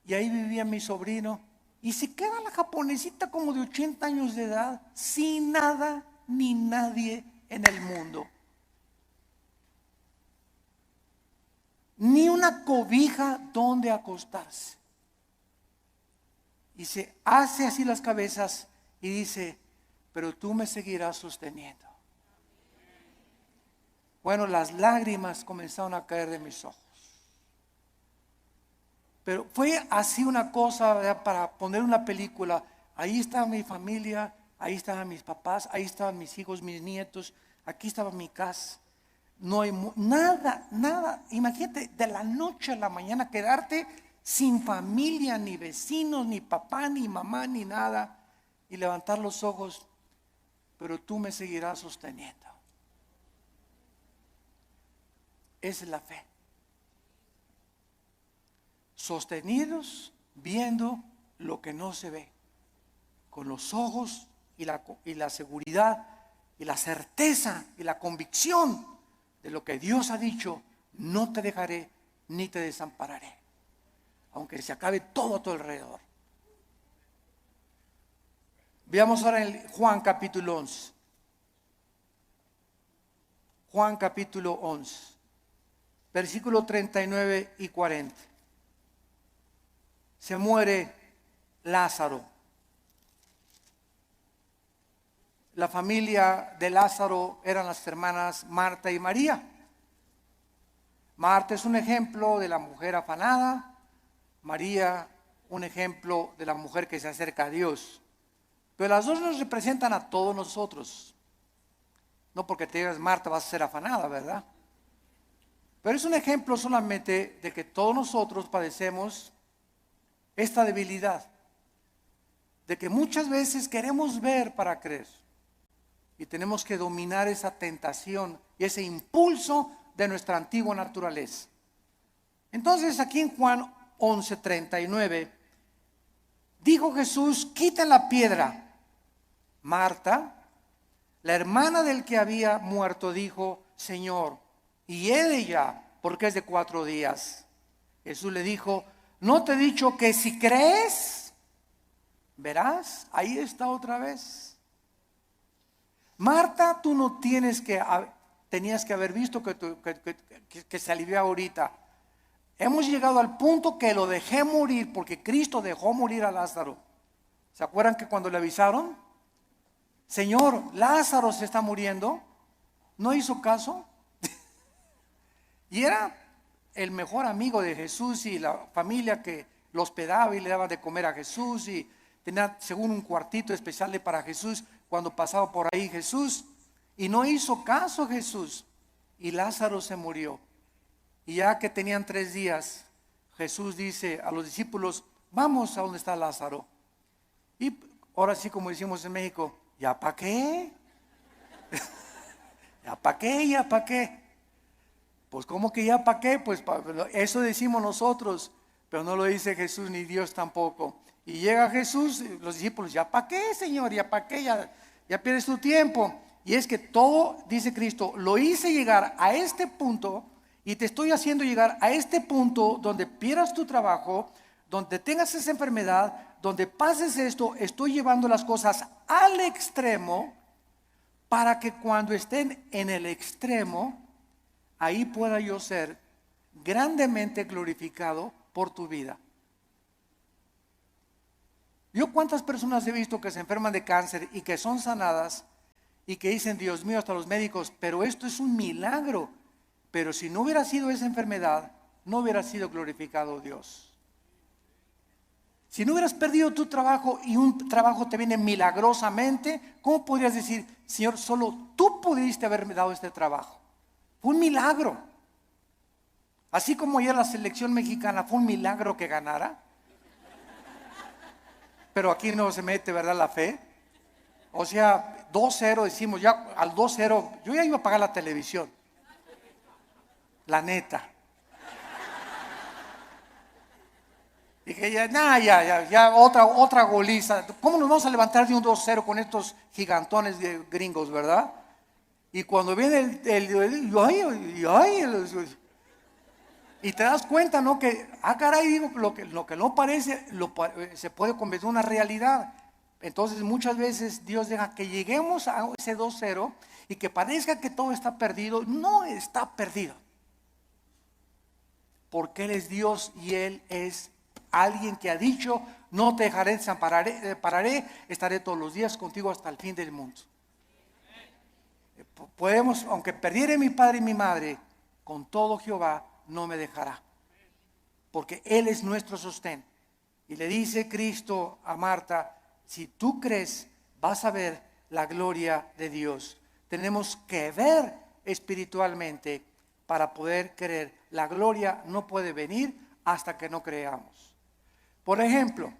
y ahí vivía mi sobrino, y se queda la japonesita como de 80 años de edad, sin nada ni nadie en el mundo, ni una cobija donde acostarse, y se hace así las cabezas y dice: pero tú me seguirás sosteniendo. Bueno, las lágrimas comenzaron a caer de mis ojos. Pero fue así una cosa, ¿verdad? Para poner una película. Ahí estaba mi familia, ahí estaban mis papás, ahí estaban mis hijos, mis nietos, aquí estaba mi casa. No hay nada. Imagínate, de la noche a la mañana quedarte sin familia, ni vecinos, ni papá, ni mamá, ni nada, y levantar los ojos: pero tú me seguirás sosteniendo. Esa es la fe. sostenidos viendo lo que no se ve, con los ojos y la seguridad y la certeza y la convicción de lo que Dios ha dicho: no te dejaré ni te desampararé, aunque se acabe todo a tu alrededor. Veamos ahora en Juan capítulo 11. Juan capítulo 11, versículos 39 y 40. Se muere Lázaro. La familia de Lázaro eran las hermanas Marta y María. Marta es un ejemplo de la mujer afanada, María un ejemplo de la mujer que se acerca a Dios. Pero las dos nos representan a todos nosotros. No porque te digas Marta vas a ser afanada, ¿verdad? Pero es un ejemplo solamente de que todos nosotros padecemos esta debilidad, de que muchas veces queremos ver para creer, y tenemos que dominar esa tentación y ese impulso de nuestra antigua naturaleza. Entonces aquí en Juan 11:39 dijo Jesús: quiten la piedra. Marta, la hermana del que había muerto, dijo: Señor, y ella, porque es de 4 días. Jesús le dijo: ¿no te he dicho que si crees, verás? Ahí está otra vez. Marta, tú no tenías que haber visto que se alivió ahorita. Hemos llegado al punto que lo dejé morir, porque Cristo dejó morir a Lázaro. ¿Se acuerdan que cuando le avisaron? Señor, Lázaro se está muriendo. No hizo caso. Y era el mejor amigo de Jesús y la familia que lo hospedaba y le daba de comer a Jesús, y tenía según un cuartito especial para Jesús cuando pasaba por ahí Jesús, y no hizo caso Jesús, y Lázaro se murió. Y ya que tenían 3 días, Jesús dice a los discípulos: vamos a donde está Lázaro. Y ahora sí, como decimos en México, ¿ya para qué? ¿Ya para qué? ¿Ya para qué? Pues ¿cómo que ya para qué? Pues eso decimos nosotros, pero no lo dice Jesús ni Dios tampoco. Y llega Jesús, los discípulos: ¿ya para qué, Señor? ¿Ya para qué? Ya pierdes tu tiempo. Y es que todo, dice Cristo, lo hice llegar a este punto, y te estoy haciendo llegar a este punto donde pierdas tu trabajo, donde tengas esa enfermedad, donde pases esto. Estoy llevando las cosas al extremo para que cuando estén en el extremo, ahí pueda yo ser grandemente glorificado por tu vida. Yo cuántas personas he visto que se enferman de cáncer y que son sanadas y que dicen: Dios mío, hasta los médicos, pero esto es un milagro. Pero si no hubiera sido esa enfermedad, no hubiera sido glorificado Dios. Si no hubieras perdido tu trabajo y un trabajo te viene milagrosamente, ¿cómo podrías decir: Señor, solo tú pudiste haberme dado este trabajo? Fue un milagro. Así como ayer la selección mexicana fue un milagro que ganara. Pero aquí no se mete, ¿verdad?, la fe. O sea, 2-0 decimos, ya al 2-0, yo ya iba a pagar la televisión. La neta. Dije, ya, otra goliza. ¿Cómo nos vamos a levantar de un 2-0 con estos gigantones de gringos, verdad? Y cuando viene y te das cuenta, ¿no? Que, caray, digo, lo que no parece, se puede convertir en una realidad. Entonces muchas veces Dios deja que lleguemos a ese 2-0 y que parezca que todo está perdido. No está perdido, porque Él es Dios y Él es alguien que ha dicho: no te dejaré, desampararé, estaré todos los días contigo hasta el fin del mundo. Podemos, aunque perdiere mi padre y mi madre, con todo Jehová no me dejará, porque Él es nuestro sostén. Y le dice Cristo a Marta: si tú crees, vas a ver la gloria de Dios. Tenemos que ver espiritualmente para poder creer. La gloria no puede venir hasta que no creamos. Por ejemplo,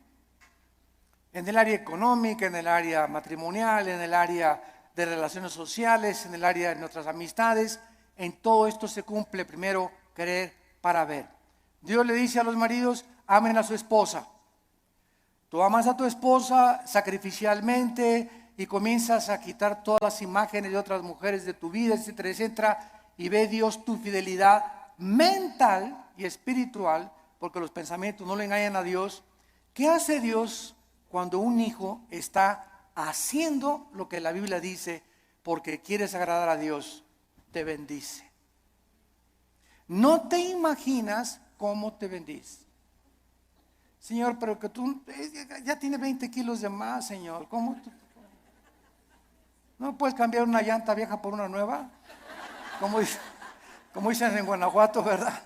en el área económica, en el área matrimonial, en el área de relaciones sociales, en el área de nuestras amistades, en todo esto se cumple primero creer para ver. Dios le dice a los maridos, amen a su esposa. Tú amas a tu esposa sacrificialmente y comienzas a quitar todas las imágenes de otras mujeres de tu vida, etcétera, etcétera, y ve Dios tu fidelidad mental y espiritual, porque los pensamientos no le engañan a Dios. ¿Qué hace Dios cuando un hijo está haciendo lo que la Biblia dice porque quieres agradar a Dios? Te bendice. No te imaginas cómo te bendice. Señor, pero que tú ya tiene 20 kilos de más, Señor. ¿Cómo tú? ¿No puedes cambiar una llanta vieja por una nueva? Como dicen en Guanajuato, ¿verdad?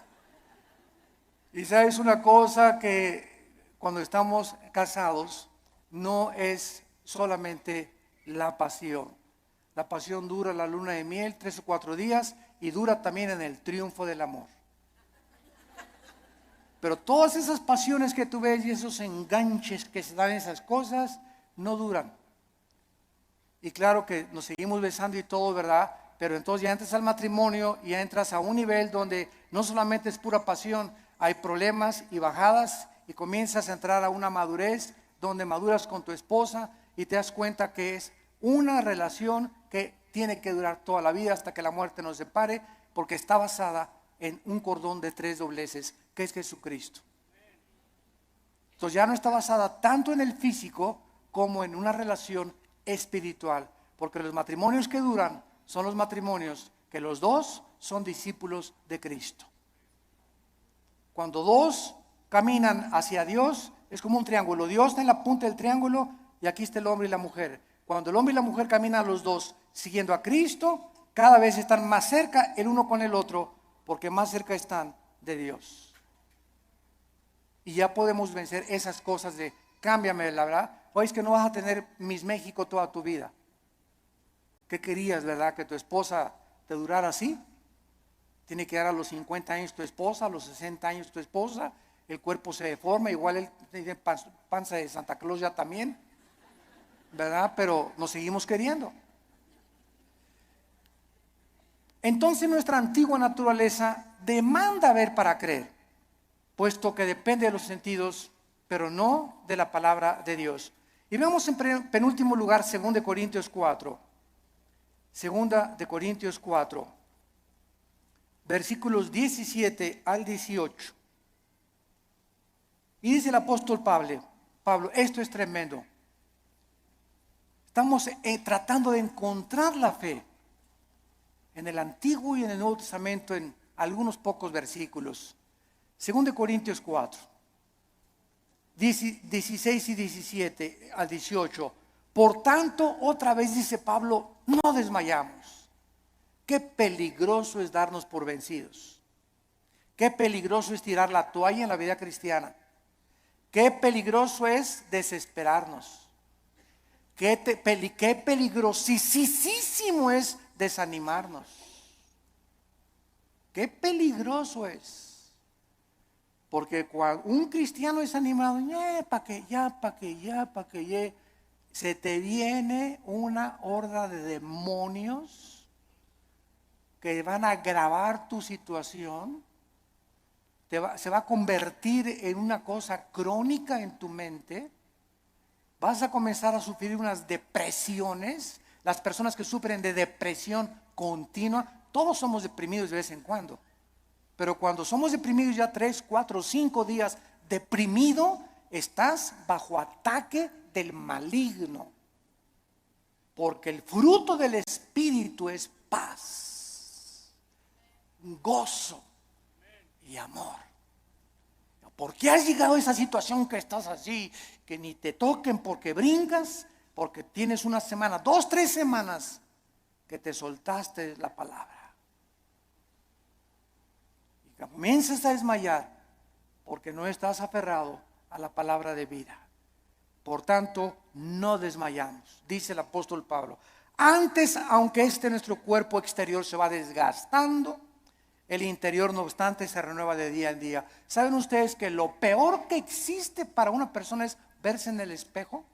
Y sabes una cosa, que cuando estamos casados no es solamente la pasión. La pasión dura la luna de miel 3 o 4 días y dura también en el triunfo del amor. Pero todas esas pasiones que tú ves y esos enganches que se dan en esas cosas no duran. Y claro que nos seguimos besando y todo, ¿verdad? Pero entonces ya entras al matrimonio y ya entras a un nivel donde no solamente es pura pasión, hay problemas y bajadas y comienzas a entrar a una madurez donde maduras con tu esposa y te das cuenta que es una relación que tiene que durar toda la vida hasta que la muerte nos separe, porque está basada en un cordón de 3 dobleces, que es Jesucristo. Entonces ya no está basada tanto en el físico como en una relación espiritual, porque los matrimonios que duran son los matrimonios que los dos son discípulos de Cristo. Cuando dos caminan hacia Dios, es como un triángulo. Dios está en la punta del triángulo y aquí está el hombre y la mujer. Cuando el hombre y la mujer caminan los dos siguiendo a Cristo, cada vez están más cerca el uno con el otro, porque más cerca están de Dios. Y ya podemos vencer esas cosas de cámbiame, la verdad. Hoy es que no vas a tener Miss México toda tu vida. ¿Qué querías, verdad? Que tu esposa te durara así. Tiene que dar a los 50 años tu esposa, a los 60 años tu esposa. El cuerpo se deforma, igual él tiene panza de Santa Claus ya también, ¿verdad? Pero nos seguimos queriendo. Entonces nuestra antigua naturaleza demanda ver para creer, puesto que depende de los sentidos, pero no de la palabra de Dios. Y veamos en penúltimo lugar 2 Corintios 4. 2 Corintios 4, versículos 17 al 18. Y dice el apóstol Pablo, esto es tremendo. Estamos tratando de encontrar la fe en el Antiguo y en el Nuevo Testamento en algunos pocos versículos. 2 Corintios 4, 16 y 17 al 18. Por tanto, otra vez dice Pablo, no desmayamos. Qué peligroso es darnos por vencidos. Qué peligroso es tirar la toalla en la vida cristiana. Qué peligroso es desesperarnos. Qué peligrosísimo es desanimarnos. Qué peligroso es. Porque cuando un cristiano es animado, pa' que ya, se te viene una horda de demonios que van a agravar tu situación. Se va a convertir en una cosa crónica en tu mente. Vas a comenzar a sufrir unas depresiones. Las personas que sufren de depresión continua, todos somos deprimidos de vez en cuando. Pero cuando somos deprimidos ya 3, 4, 5 días deprimido, estás bajo ataque del maligno. Porque el fruto del Espíritu es paz, gozo y amor. ¿Por qué has llegado a esa situación que estás así, que ni te toquen porque brincas? Porque tienes una semana, 2, 3 semanas que te soltaste la palabra. Y comienzas a desmayar porque no estás aferrado a la palabra de vida. Por tanto, no desmayamos, dice el apóstol Pablo. Antes, aunque nuestro cuerpo exterior se va desgastando, el interior, no obstante, se renueva de día en día. ¿Saben ustedes que lo peor que existe para una persona es verse en el espejo?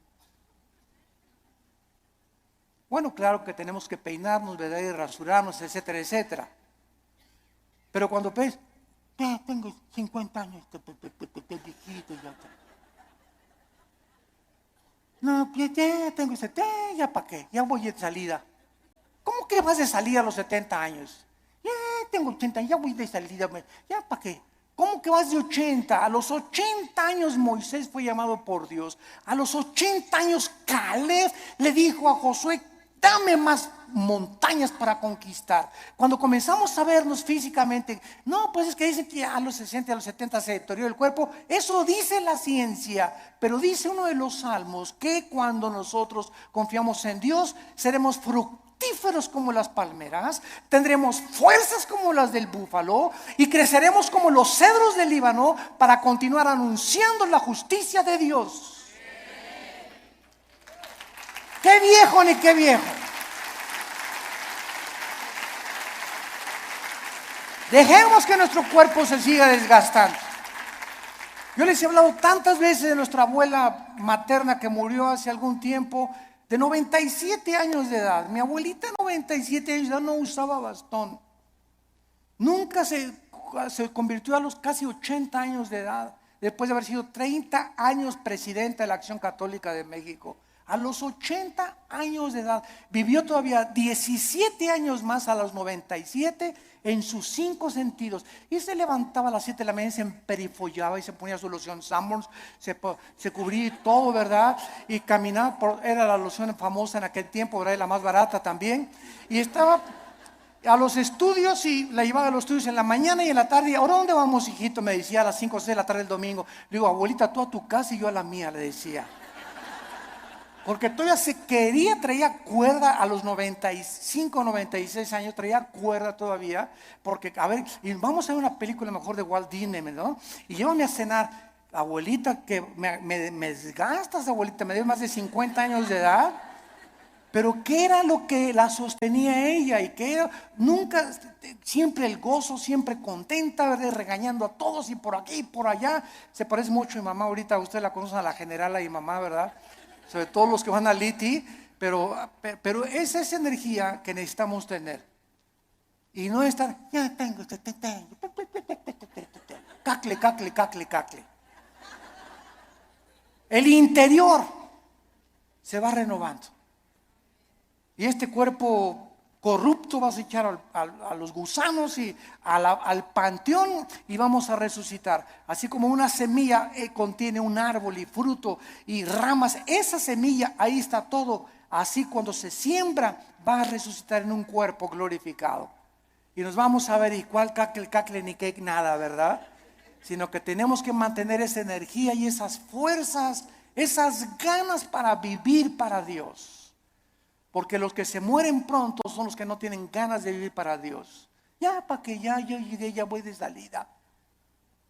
Bueno, claro que tenemos que peinarnos, ¿verdad? Y rasurarnos, etcétera, etcétera. Pero cuando ves, Ya tengo 50 años, viejito ya. No, ya tengo 70, ya para qué, ya voy de salida. ¿Cómo que vas de salida a los 70 años? Ya tengo 80, ya voy de salida, ya para qué. ¿Cómo que vas de 80? A los 80 años Moisés fue llamado por Dios. A los 80 años Caleb le dijo a Josué, dame más montañas para conquistar. Cuando comenzamos a vernos físicamente, no, pues es que dicen que a los 60, a los 70 se deteriora el cuerpo. Eso dice la ciencia, pero dice uno de los salmos que cuando nosotros confiamos en Dios, seremos fructíferos como las palmeras, tendremos fuerzas como las del búfalo y creceremos como los cedros del Líbano para continuar anunciando la justicia de Dios. ¡Qué viejo ni qué viejo! Dejemos que nuestro cuerpo se siga desgastando. Yo les he hablado tantas veces de nuestra abuela materna que murió hace algún tiempo, de 97 años de edad. Mi abuelita, 97 años de edad, no usaba bastón. Nunca se convirtió a los casi 80 años de edad, después de haber sido 30 años presidenta de la Acción Católica de México. A los 80 años de edad, vivió todavía 17 años más a los 97 en sus 5 sentidos. Y se levantaba a las 7 de la mañana, se emperifollaba y se ponía su loción Sanborns, se cubría todo, ¿verdad? Y caminaba, era la loción famosa en aquel tiempo, ¿verdad? Y la más barata también. Y estaba a los estudios y la llevaba a los estudios en la mañana y en la tarde. ¿Ahora dónde vamos, hijito? Me decía a las 5 o 6 de la tarde el domingo. Le digo, abuelita, tú a tu casa y yo a la mía, le decía. Porque todavía traía cuerda a los 95, 96 años, traía cuerda todavía, porque, a ver, y vamos a ver una película mejor de Walt Disney, ¿no? Y llévame a cenar, abuelita, que me desgastas, abuelita, me dio más de 50 años de edad, pero ¿qué era lo que la sostenía ella? Y que era, nunca, siempre el gozo, siempre contenta, ¿verdad? Regañando a todos y por aquí y por allá. Se parece mucho a mi mamá, ahorita usted la conoce, a la generala y mamá, ¿verdad? Sobre todo los que van a Liti, pero es esa energía que necesitamos tener. Y no estar, ya tengo, cacle, cacle, cacle, cacle. El interior se va renovando. Y este cuerpo corrupto vas a echar a los gusanos y al panteón y vamos a resucitar. Así como una semilla contiene un árbol y fruto y ramas, esa semilla, ahí está todo. Así cuando se siembra va a resucitar en un cuerpo glorificado. Y nos vamos a ver, y cuál cacle ni qué nada, ¿verdad? Sino que tenemos que mantener esa energía y esas fuerzas, esas ganas para vivir para Dios. Porque los que se mueren pronto son los que no tienen ganas de vivir para Dios. Ya, para que ya yo llegué, ya voy de salida.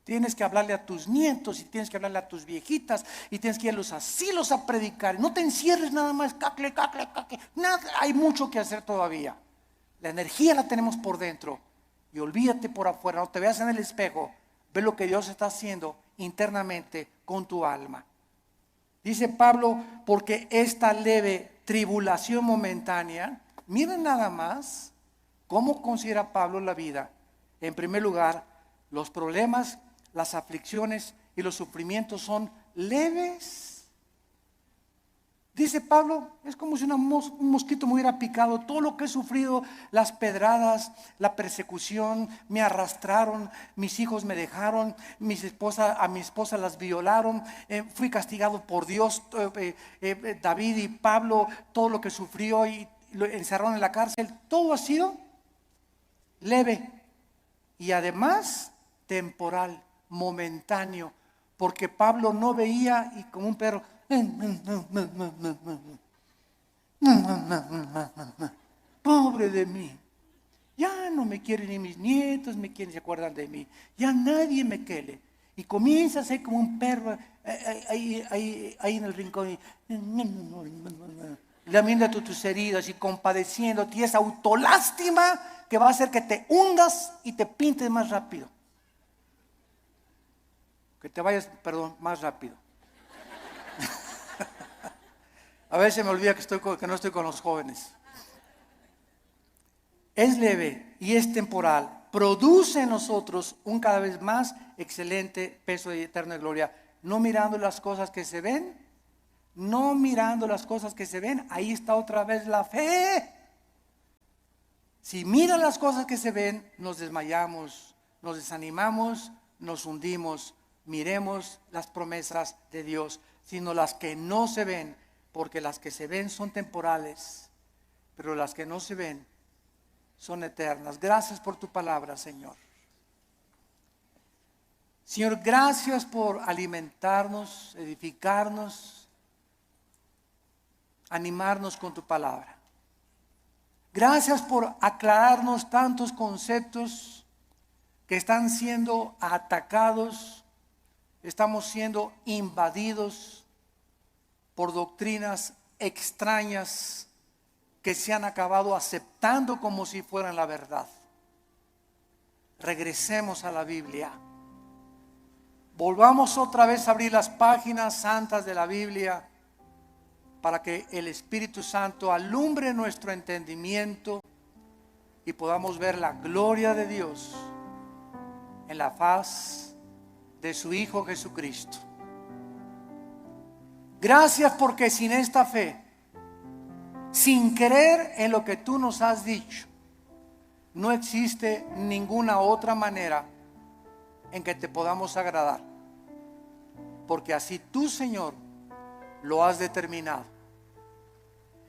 Tienes que hablarle a tus nietos y tienes que hablarle a tus viejitas y tienes que ir a los asilos a predicar. No te encierres nada más, cacle, cacle, cacle. Nada, hay mucho que hacer todavía. La energía la tenemos por dentro. Y olvídate por afuera, no te veas en el espejo. Ve lo que Dios está haciendo internamente con tu alma. Dice Pablo, porque esta leve tribulación momentánea, miren nada más cómo considera Pablo la vida. En primer lugar, los problemas, las aflicciones y los sufrimientos son leves. Dice Pablo, es como si un mosquito me hubiera picado. Todo lo que he sufrido, las pedradas, la persecución, me arrastraron, mis hijos me dejaron, a mi esposa las violaron, fui castigado por Dios. David y Pablo, todo lo que sufrió y lo encerraron en la cárcel, todo ha sido leve y además temporal, momentáneo, porque Pablo no veía y como un perro, pobre de mí, ya no me quieren ni mis nietos, se acuerdan de mí, ya nadie me quiere. Y comienza a ser como un perro ahí en el rincón, lamiendo tus heridas y compadeciéndote, y esa autolástima que va a hacer que te hundas y te pintes más rápido. Que te vayas, más rápido. A veces me olvida que no estoy con los jóvenes. Es leve y es temporal. produce en nosotros un cada vez más excelente peso de eterna gloria. No mirando las cosas que se ven, no mirando las cosas que se ven, ahí está otra vez la fe. Si miran las cosas que se ven, nos desmayamos, nos desanimamos, nos hundimos. Miremos las promesas de Dios, sino las que no se ven, porque las que se ven son temporales, pero las que no se ven son eternas. Gracias por tu palabra, Señor. Señor, gracias por alimentarnos, edificarnos, animarnos con tu palabra. Gracias por aclararnos tantos conceptos que están siendo atacados, estamos siendo invadidos por doctrinas extrañas que se han acabado aceptando como si fueran la verdad. Regresemos a la Biblia. Volvamos otra vez a abrir las páginas santas de la Biblia para que el Espíritu Santo alumbre nuestro entendimiento y podamos ver la gloria de Dios en la faz de su Hijo Jesucristo. Gracias porque sin esta fe, sin creer en lo que tú nos has dicho, no existe ninguna otra manera en que te podamos agradar, porque así tú, Señor, lo has determinado.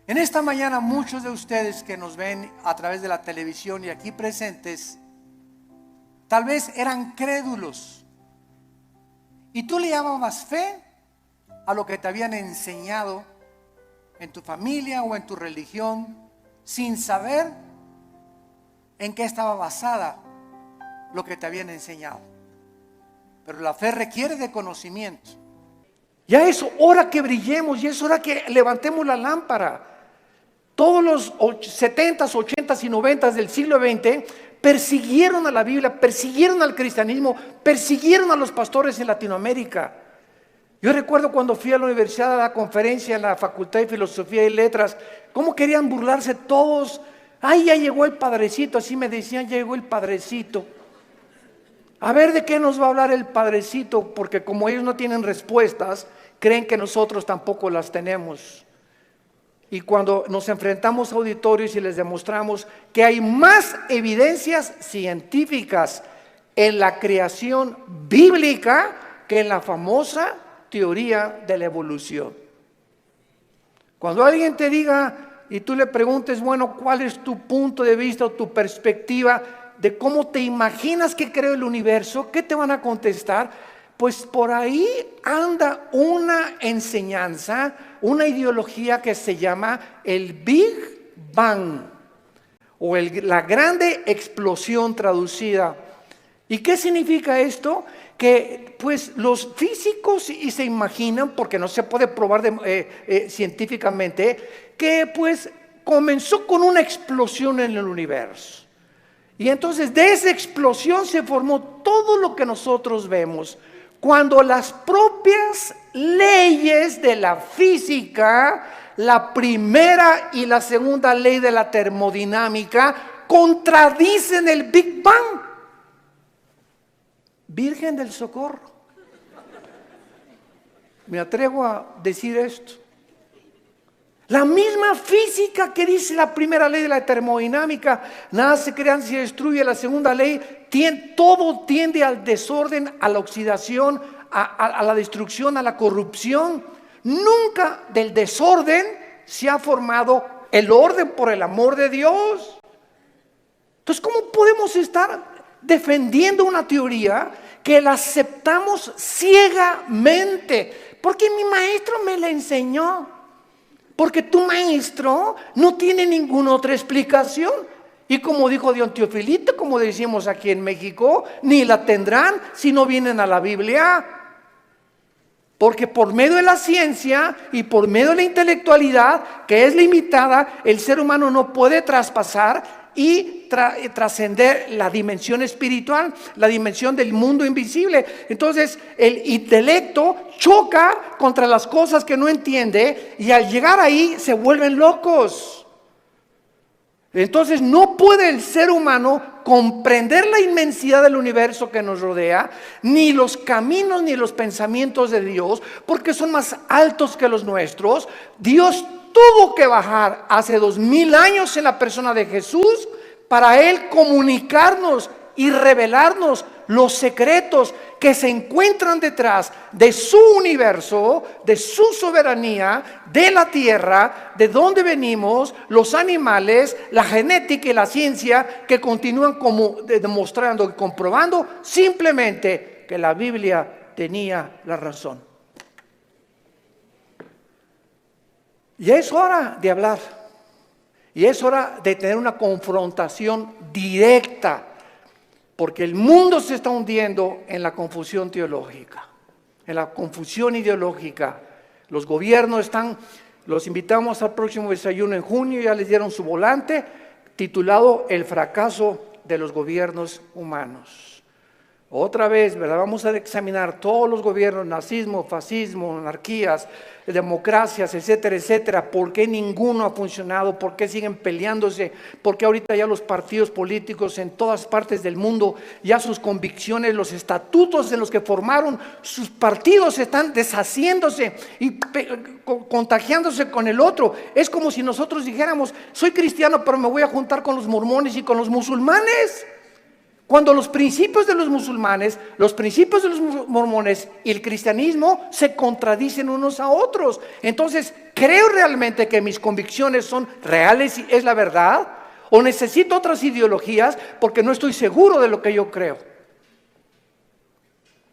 En esta mañana muchos de ustedes que nos ven a través de la televisión y aquí presentes, tal vez eran crédulos y tú le llamabas fe a lo que te habían enseñado en tu familia o en tu religión, sin saber en qué estaba basada lo que te habían enseñado. Pero la fe requiere de conocimiento. Ya es hora que brillemos, ya es hora que levantemos la lámpara. Todos los 70s, 80s y 90s del siglo XX persiguieron a la Biblia, persiguieron al cristianismo, persiguieron a los pastores en Latinoamérica. Yo recuerdo cuando fui a la universidad a la conferencia en la Facultad de Filosofía y Letras, cómo querían burlarse todos. Ay, ya llegó el padrecito, así me decían, ya llegó el padrecito. A ver de qué nos va a hablar el padrecito, porque como ellos no tienen respuestas, creen que nosotros tampoco las tenemos. Y cuando nos enfrentamos a auditorios y les demostramos que hay más evidencias científicas en la creación bíblica que en la famosa teoría de la evolución. Cuando alguien te diga y tú le preguntes, bueno, ¿cuál es tu punto de vista o tu perspectiva de cómo te imaginas que creó el universo? ¿Qué te van a contestar? Pues por ahí anda una enseñanza, una ideología que se llama el Big Bang o la grande explosión traducida. ¿Y qué significa esto? Que pues los físicos y se imaginan, porque no se puede probar científicamente, que pues comenzó con una explosión en el universo. Y entonces de esa explosión se formó todo lo que nosotros vemos. Cuando las propias leyes de la física, la primera y la segunda ley de la termodinámica, contradicen el Big Bang. Virgen del Socorro. Me atrevo a decir esto. La misma física que dice la primera ley de la termodinámica, nada se crea ni se destruye. La segunda ley, todo tiende al desorden, a la oxidación, a la destrucción, a la corrupción. Nunca del desorden se ha formado el orden, por el amor de Dios. Entonces, ¿cómo podemos estar defendiendo una teoría que la aceptamos ciegamente? Porque mi maestro me la enseñó. Porque tu maestro no tiene ninguna otra explicación. Y como dijo Don Teofilito, como decimos aquí en México, ni la tendrán si no vienen a la Biblia. Porque por medio de la ciencia y por medio de la intelectualidad, que es limitada, el ser humano no puede traspasar y trascender la dimensión espiritual, la dimensión del mundo invisible. Entonces el intelecto choca contra las cosas que no entiende y al llegar ahí se vuelven locos. Entonces no puede el ser humano comprender la inmensidad del universo que nos rodea, ni los caminos ni los pensamientos de Dios, porque son más altos que los nuestros. Dios tuvo que bajar hace 2000 años en la persona de Jesús para Él comunicarnos y revelarnos los secretos que se encuentran detrás de su universo, de su soberanía, de la tierra, de dónde venimos, los animales, la genética y la ciencia, que continúan como demostrando y comprobando simplemente que la Biblia tenía la razón. Y es hora de hablar, y es hora de tener una confrontación directa, porque el mundo se está hundiendo en la confusión teológica, en la confusión ideológica. Los gobiernos los invitamos al próximo desayuno en junio, ya les dieron su volante titulado El fracaso de los gobiernos humanos. Otra vez, ¿verdad? Vamos a examinar todos los gobiernos, nazismo, fascismo, monarquías, democracias, etcétera, etcétera. ¿Por qué ninguno ha funcionado? ¿Por qué siguen peleándose? ¿Por qué ahorita ya los partidos políticos en todas partes del mundo, ya sus convicciones, los estatutos en los que formaron sus partidos están deshaciéndose y contagiándose con el otro? Es como si nosotros dijéramos, soy cristiano, pero me voy a juntar con los mormones y con los musulmanes. Cuando los principios de los musulmanes, los principios de los mormones y el cristianismo se contradicen unos a otros. Entonces, ¿creo realmente que mis convicciones son reales y es la verdad? ¿O necesito otras ideologías porque no estoy seguro de lo que yo creo?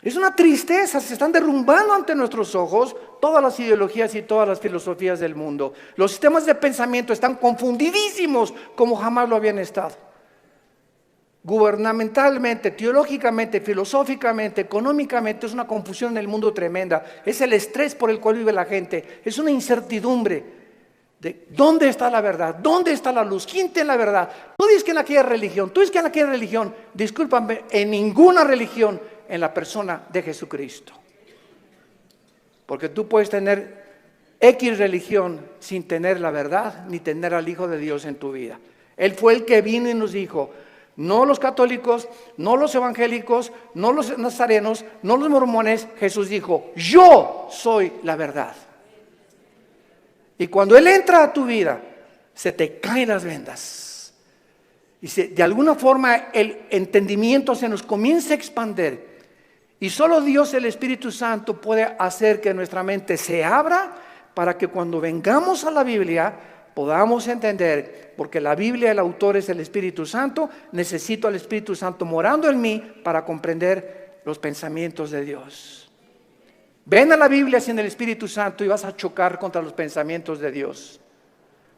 Es una tristeza, se están derrumbando ante nuestros ojos todas las ideologías y todas las filosofías del mundo. Los sistemas de pensamiento están confundidísimos como jamás lo habían estado. Gubernamentalmente, teológicamente, filosóficamente, económicamente, es una confusión en el mundo tremenda. Es el estrés por el cual vive la gente. Es una incertidumbre de dónde está la verdad, dónde está la luz, quién tiene la verdad. Tú dices que en aquella religión, tú dices que en aquella religión. Discúlpame, en ninguna religión, en la persona de Jesucristo. Porque tú puedes tener X religión sin tener la verdad, ni tener al Hijo de Dios en tu vida. Él fue el que vino y nos dijo: no los católicos, no los evangélicos, no los nazarenos, no los mormones. Jesús dijo: yo soy la verdad. Y cuando Él entra a tu vida, se te caen las vendas. Y de alguna forma el entendimiento se nos comienza a expandir. Y solo Dios, el Espíritu Santo, puede hacer que nuestra mente se abra para que cuando vengamos a la Biblia podamos entender, porque la Biblia, el autor es el Espíritu Santo. Necesito al Espíritu Santo morando en mí para comprender los pensamientos de Dios. Ven a la Biblia sin el Espíritu Santo y vas a chocar contra los pensamientos de Dios,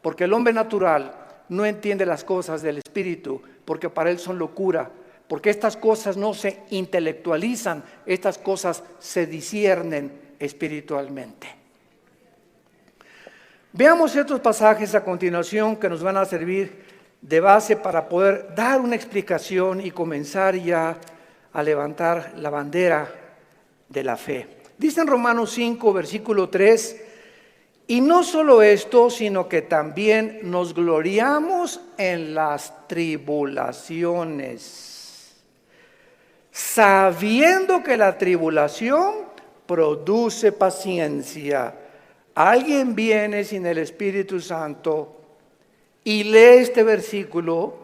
porque el hombre natural no entiende las cosas del Espíritu, porque para él son locura, porque estas cosas no se intelectualizan, estas cosas se disciernen espiritualmente. Veamos estos pasajes a continuación que nos van a servir de base para poder dar una explicación y comenzar ya a levantar la bandera de la fe. Dice en Romanos 5, versículo 3, y no solo esto, sino que también nos gloriamos en las tribulaciones, sabiendo que la tribulación produce paciencia. Alguien viene sin el Espíritu Santo y lee este versículo,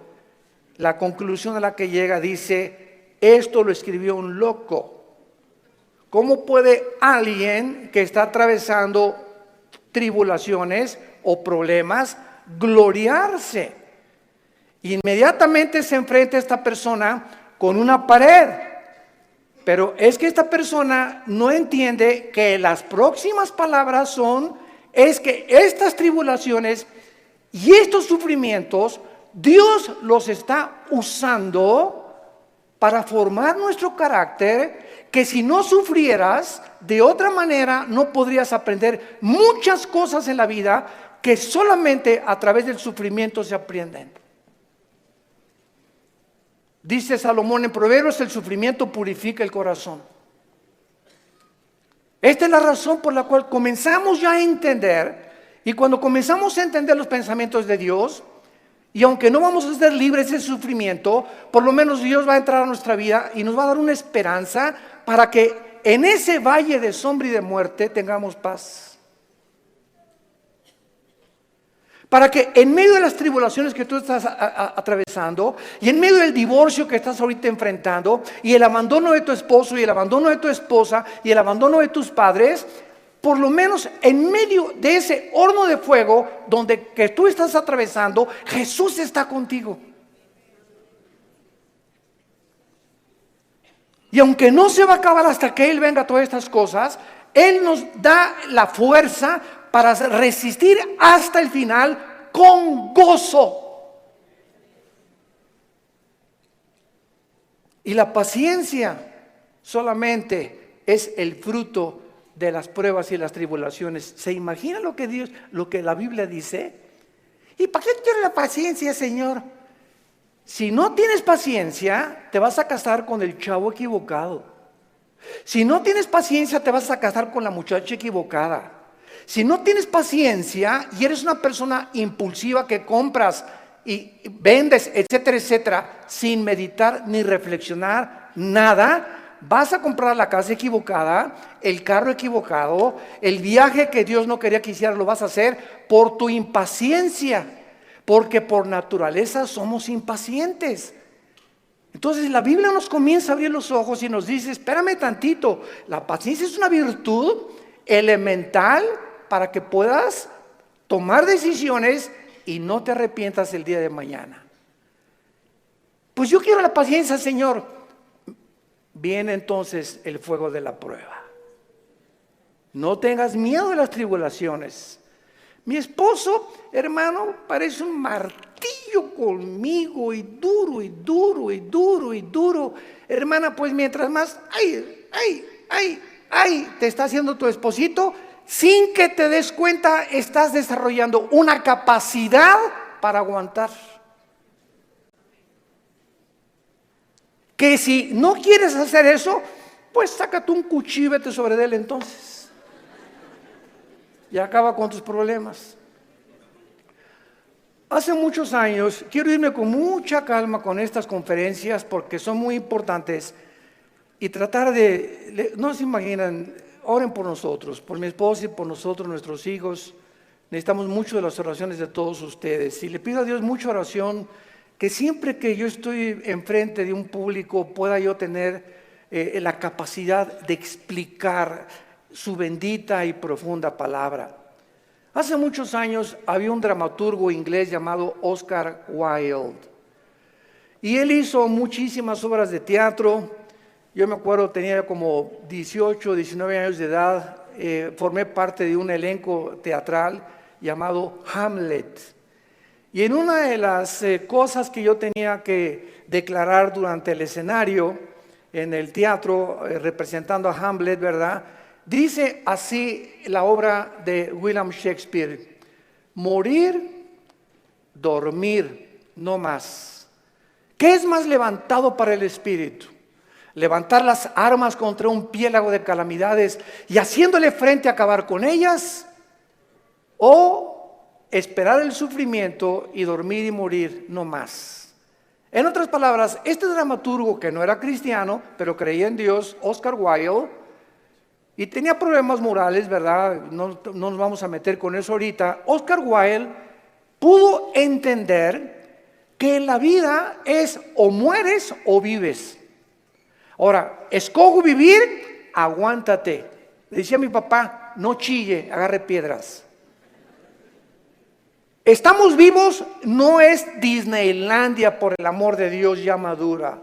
la conclusión a la que llega dice: esto lo escribió un loco. ¿Cómo puede alguien que está atravesando tribulaciones o problemas gloriarse? Inmediatamente se enfrenta esta persona con una pared. Pero es que esta persona no entiende que las próximas palabras es que estas tribulaciones y estos sufrimientos, Dios los está usando para formar nuestro carácter, que si no sufrieras, de otra manera no podrías aprender muchas cosas en la vida que solamente a través del sufrimiento se aprenden. Dice Salomón en Proverbios: el sufrimiento purifica el corazón. Esta es la razón por la cual comenzamos ya a entender, y cuando comenzamos a entender los pensamientos de Dios Y aunque no vamos a ser libres de sufrimiento, por lo menos Dios va a entrar a nuestra vida y nos va a dar una esperanza para que en ese valle de sombra y de muerte tengamos paz. Para que en medio de las tribulaciones que tú estás atravesando y en medio del divorcio que estás ahorita enfrentando y el abandono de tu esposo y el abandono de tu esposa y el abandono de tus padres, por lo menos en medio de ese horno de fuego donde que tú estás atravesando, Jesús está contigo. Y aunque no se va a acabar hasta que Él venga a todas estas cosas, Él nos da la fuerza para resistir hasta el final con gozo. Y la paciencia solamente es el fruto de las pruebas y las tribulaciones. ¿Se imagina lo que la Biblia dice? ¿Y para qué quiere la paciencia, Señor? Si no tienes paciencia, te vas a casar con el chavo equivocado. Si no tienes paciencia, te vas a casar con la muchacha equivocada. Si no tienes paciencia y eres una persona impulsiva que compras y vendes, etcétera, etcétera, sin meditar ni reflexionar nada, vas a comprar la casa equivocada, el carro equivocado, el viaje que Dios no quería que hicieras lo vas a hacer por tu impaciencia, porque por naturaleza somos impacientes. Entonces la Biblia nos comienza a abrir los ojos y nos dice, espérame tantito, la paciencia es una virtud elemental para que puedas tomar decisiones y no te arrepientas el día de mañana. Pues yo quiero la paciencia, Señor. Viene entonces el fuego de la prueba. No tengas miedo de las tribulaciones. Mi esposo, hermano, parece un martillo conmigo y duro y duro y duro y duro. Hermana, pues mientras más, te está haciendo tu esposito, sin que te des cuenta, estás desarrollando una capacidad para aguantar. Que si no quieres hacer eso, pues sácate un cuchillo y vete sobre él entonces. Y acaba con tus problemas. Hace muchos años, quiero irme con mucha calma con estas conferencias porque son muy importantes y tratar no se imaginan, oren por nosotros, por mi esposa y por nosotros, nuestros hijos. Necesitamos mucho de las oraciones de todos ustedes. Y le pido a Dios mucha oración, que siempre que yo estoy enfrente de un público pueda yo tener la capacidad de explicar su bendita y profunda palabra. Hace muchos años había un dramaturgo inglés llamado Oscar Wilde. Y él hizo muchísimas obras de teatro. Yo me acuerdo, tenía como 18, 19 años de edad, formé parte de un elenco teatral llamado Hamlet. Y en una de las cosas que yo tenía que declarar durante el escenario, en el teatro, representando a Hamlet, ¿verdad? Dice así la obra de William Shakespeare: morir, dormir, no más. ¿Qué es más levantado para el espíritu? Levantar las armas contra un piélago de calamidades y haciéndole frente a acabar con ellas, o esperar el sufrimiento y dormir y morir no más. En otras palabras, este dramaturgo que no era cristiano, pero creía en Dios, Oscar Wilde, y tenía problemas morales, ¿verdad? No nos vamos a meter con eso ahorita. Oscar Wilde pudo entender que en la vida es o mueres o vives. Ahora, escojo vivir, aguántate. Le decía a mi papá, no chille, agarre piedras. Estamos vivos, no es Disneylandia, por el amor de Dios, ya madura.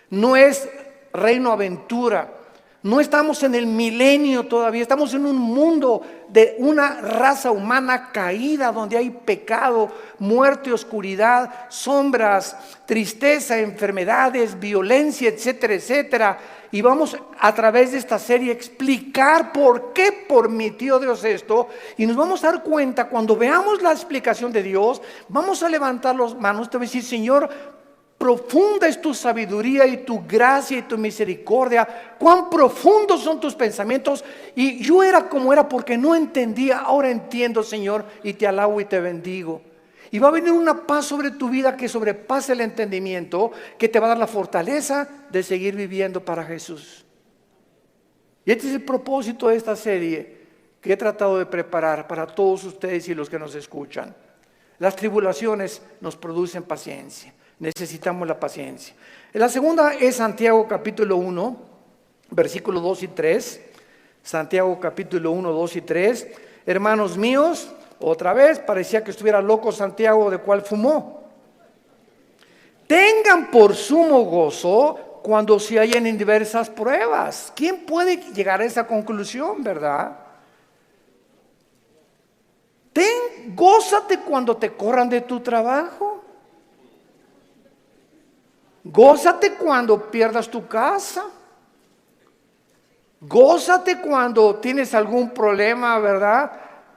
No es Reino Aventura. No estamos en el milenio todavía, estamos en un mundo de una raza humana caída, donde hay pecado, muerte, oscuridad, sombras, tristeza, enfermedades, violencia, etcétera, etcétera. Y vamos a través de esta serie a explicar por qué permitió Dios esto. Y nos vamos a dar cuenta, cuando veamos la explicación de Dios, vamos a levantar las manos, te voy a decir, Señor, profunda es tu sabiduría y tu gracia y tu misericordia. Cuán profundos son tus pensamientos. Y yo era como era porque no entendía. Ahora entiendo, Señor, y te alabo y te bendigo. Y va a venir una paz sobre tu vida que sobrepasa el entendimiento, que te va a dar la fortaleza de seguir viviendo para Jesús. Y este es el propósito de esta serie que he tratado de preparar para todos ustedes y los que nos escuchan. Las tribulaciones nos producen paciencia. Necesitamos la paciencia. La segunda es Santiago capítulo 1, versículos 2 y 3. Santiago capítulo 1, 2 y 3. Hermanos míos, otra vez parecía que estuviera loco Santiago, de cual fumó. Tengan por sumo gozo cuando se hallen en diversas pruebas. ¿Quién puede llegar a esa conclusión, verdad? Gózate cuando te corran de tu trabajo. Gózate cuando pierdas tu casa. Gózate cuando tienes algún problema, ¿verdad?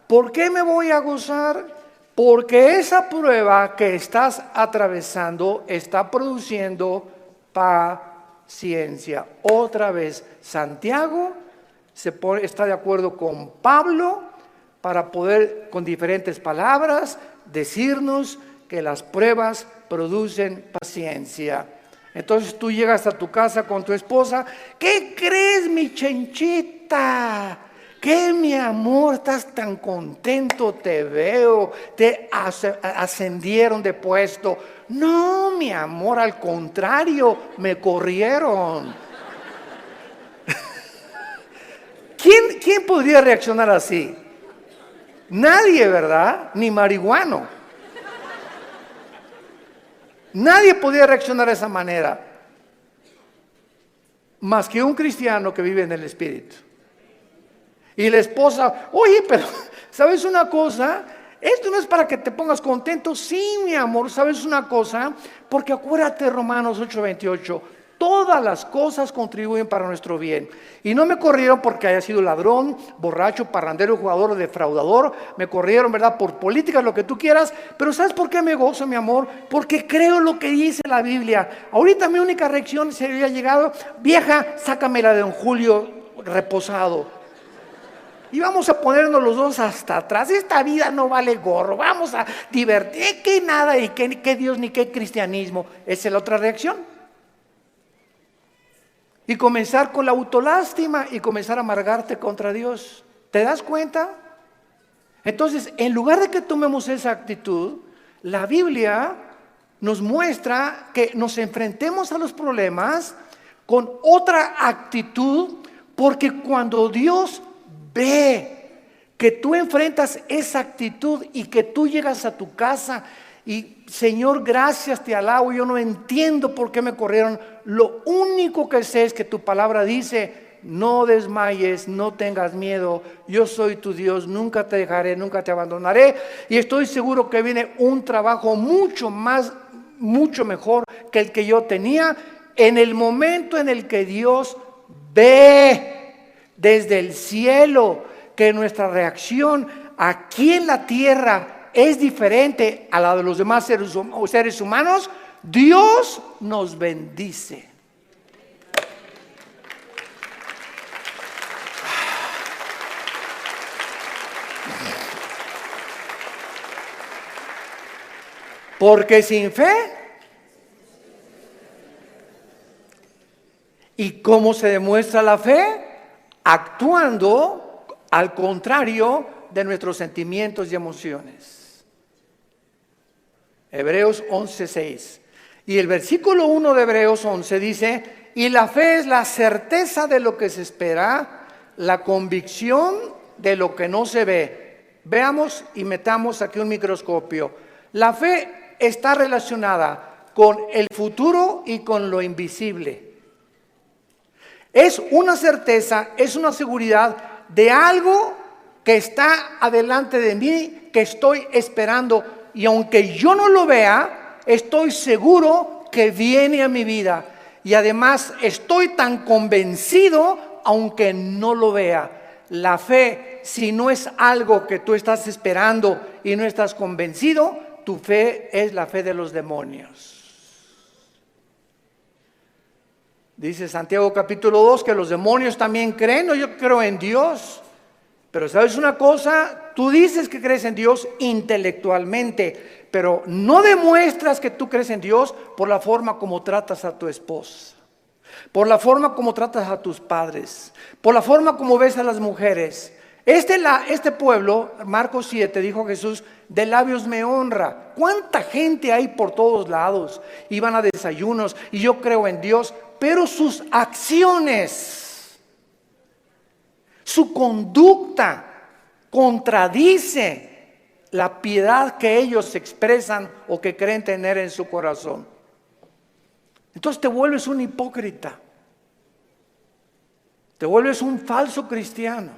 ¿Por qué me voy a gozar? Porque esa prueba que estás atravesando está produciendo paciencia. Otra vez, Santiago está de acuerdo con Pablo para poder, con diferentes palabras, decirnos que las pruebas producen paciencia. Entonces tú llegas a tu casa con tu esposa. ¿Qué crees, mi chenchita? ¿Qué, mi amor? Estás tan contento, te veo. Te ascendieron de puesto. No, mi amor, al contrario, me corrieron. ¿Quién podría reaccionar así? Nadie, ¿verdad? Ni marihuano. Nadie podía reaccionar de esa manera, más que un cristiano que vive en el Espíritu. Y la esposa, oye, pero ¿sabes una cosa? Esto no es para que te pongas contento. Sí, mi amor, ¿sabes una cosa? Porque acuérdate, Romanos 8:28, todas las cosas contribuyen para nuestro bien. Y no me corrieron porque haya sido ladrón, borracho, parrandero, jugador o defraudador. Me corrieron, ¿verdad? Por políticas, lo que tú quieras. Pero ¿sabes por qué me gozo, mi amor? Porque creo lo que dice la Biblia. Ahorita mi única reacción se había llegado: vieja, sácamela de don Julio reposado. Y vamos a ponernos los dos hasta atrás. Esta vida no vale gorro. Vamos a divertir. Que nada, y que Dios, ni qué cristianismo. Esa es la otra reacción. Y comenzar con la autolástima y comenzar a amargarte contra Dios. ¿Te das cuenta? Entonces, en lugar de que tomemos esa actitud, la Biblia nos muestra que nos enfrentemos a los problemas con otra actitud, porque cuando Dios ve que tú enfrentas esa actitud y que tú llegas a tu casa y Señor, gracias, te alabo, yo no entiendo por qué me corrieron. Lo único que sé es que tu palabra dice: no desmayes, no tengas miedo, yo soy tu Dios, nunca te dejaré, nunca te abandonaré. Y estoy seguro que viene un trabajo mucho mejor que el que yo tenía. En el momento en el que Dios ve desde el cielo que nuestra reacción aquí en la tierra es diferente a la de los demás seres humanos, Dios nos bendice. Porque sin fe, ¿y cómo se demuestra la fe? Actuando al contrario de nuestros sentimientos y emociones. Hebreos 11:6. Y el versículo 1 de Hebreos 11 dice: y la fe es la certeza de lo que se espera, la convicción de lo que no se ve. Veamos y metamos aquí un microscopio. La fe está relacionada con el futuro y con lo invisible. Es una certeza, es una seguridad de algo que está adelante de mí, que estoy esperando. Y aunque yo no lo vea, estoy seguro que viene a mi vida. Y además estoy tan convencido, aunque no lo vea. La fe, si no es algo que tú estás esperando y no estás convencido, tu fe es la fe de los demonios. Dice Santiago capítulo 2 que los demonios también creen. No, yo creo en Dios. Pero ¿sabes una cosa? Tú dices que crees en Dios intelectualmente, pero no demuestras que tú crees en Dios por la forma como tratas a tu esposa, por la forma como tratas a tus padres, por la forma como ves a las mujeres. Este pueblo, Marcos 7, dijo Jesús, de labios me honra. ¿Cuánta gente hay por todos lados? Iban a desayunos y yo creo en Dios, pero sus acciones, su conducta contradice la piedad que ellos expresan o que creen tener en su corazón. Entonces te vuelves un hipócrita, te vuelves un falso cristiano,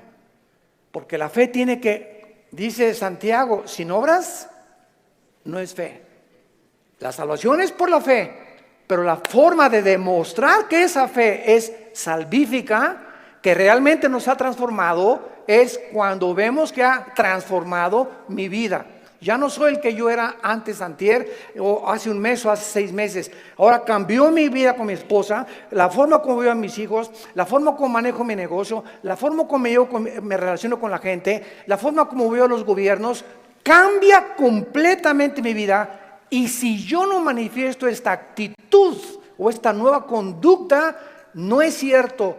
porque la fe tiene que, dice Santiago, sin obras no es fe. La salvación es por la fe, pero la forma de demostrar que esa fe es salvífica, que realmente nos ha transformado, es cuando vemos que ha transformado mi vida. Ya no soy el que yo era antes, antier, o hace un mes o hace 6 meses. Ahora cambió mi vida con mi esposa, la forma como veo a mis hijos, la forma como manejo mi negocio, la forma como me relaciono con la gente, la forma como veo a los gobiernos. Cambia completamente mi vida. Y si yo no manifiesto esta actitud o esta nueva conducta, no es cierto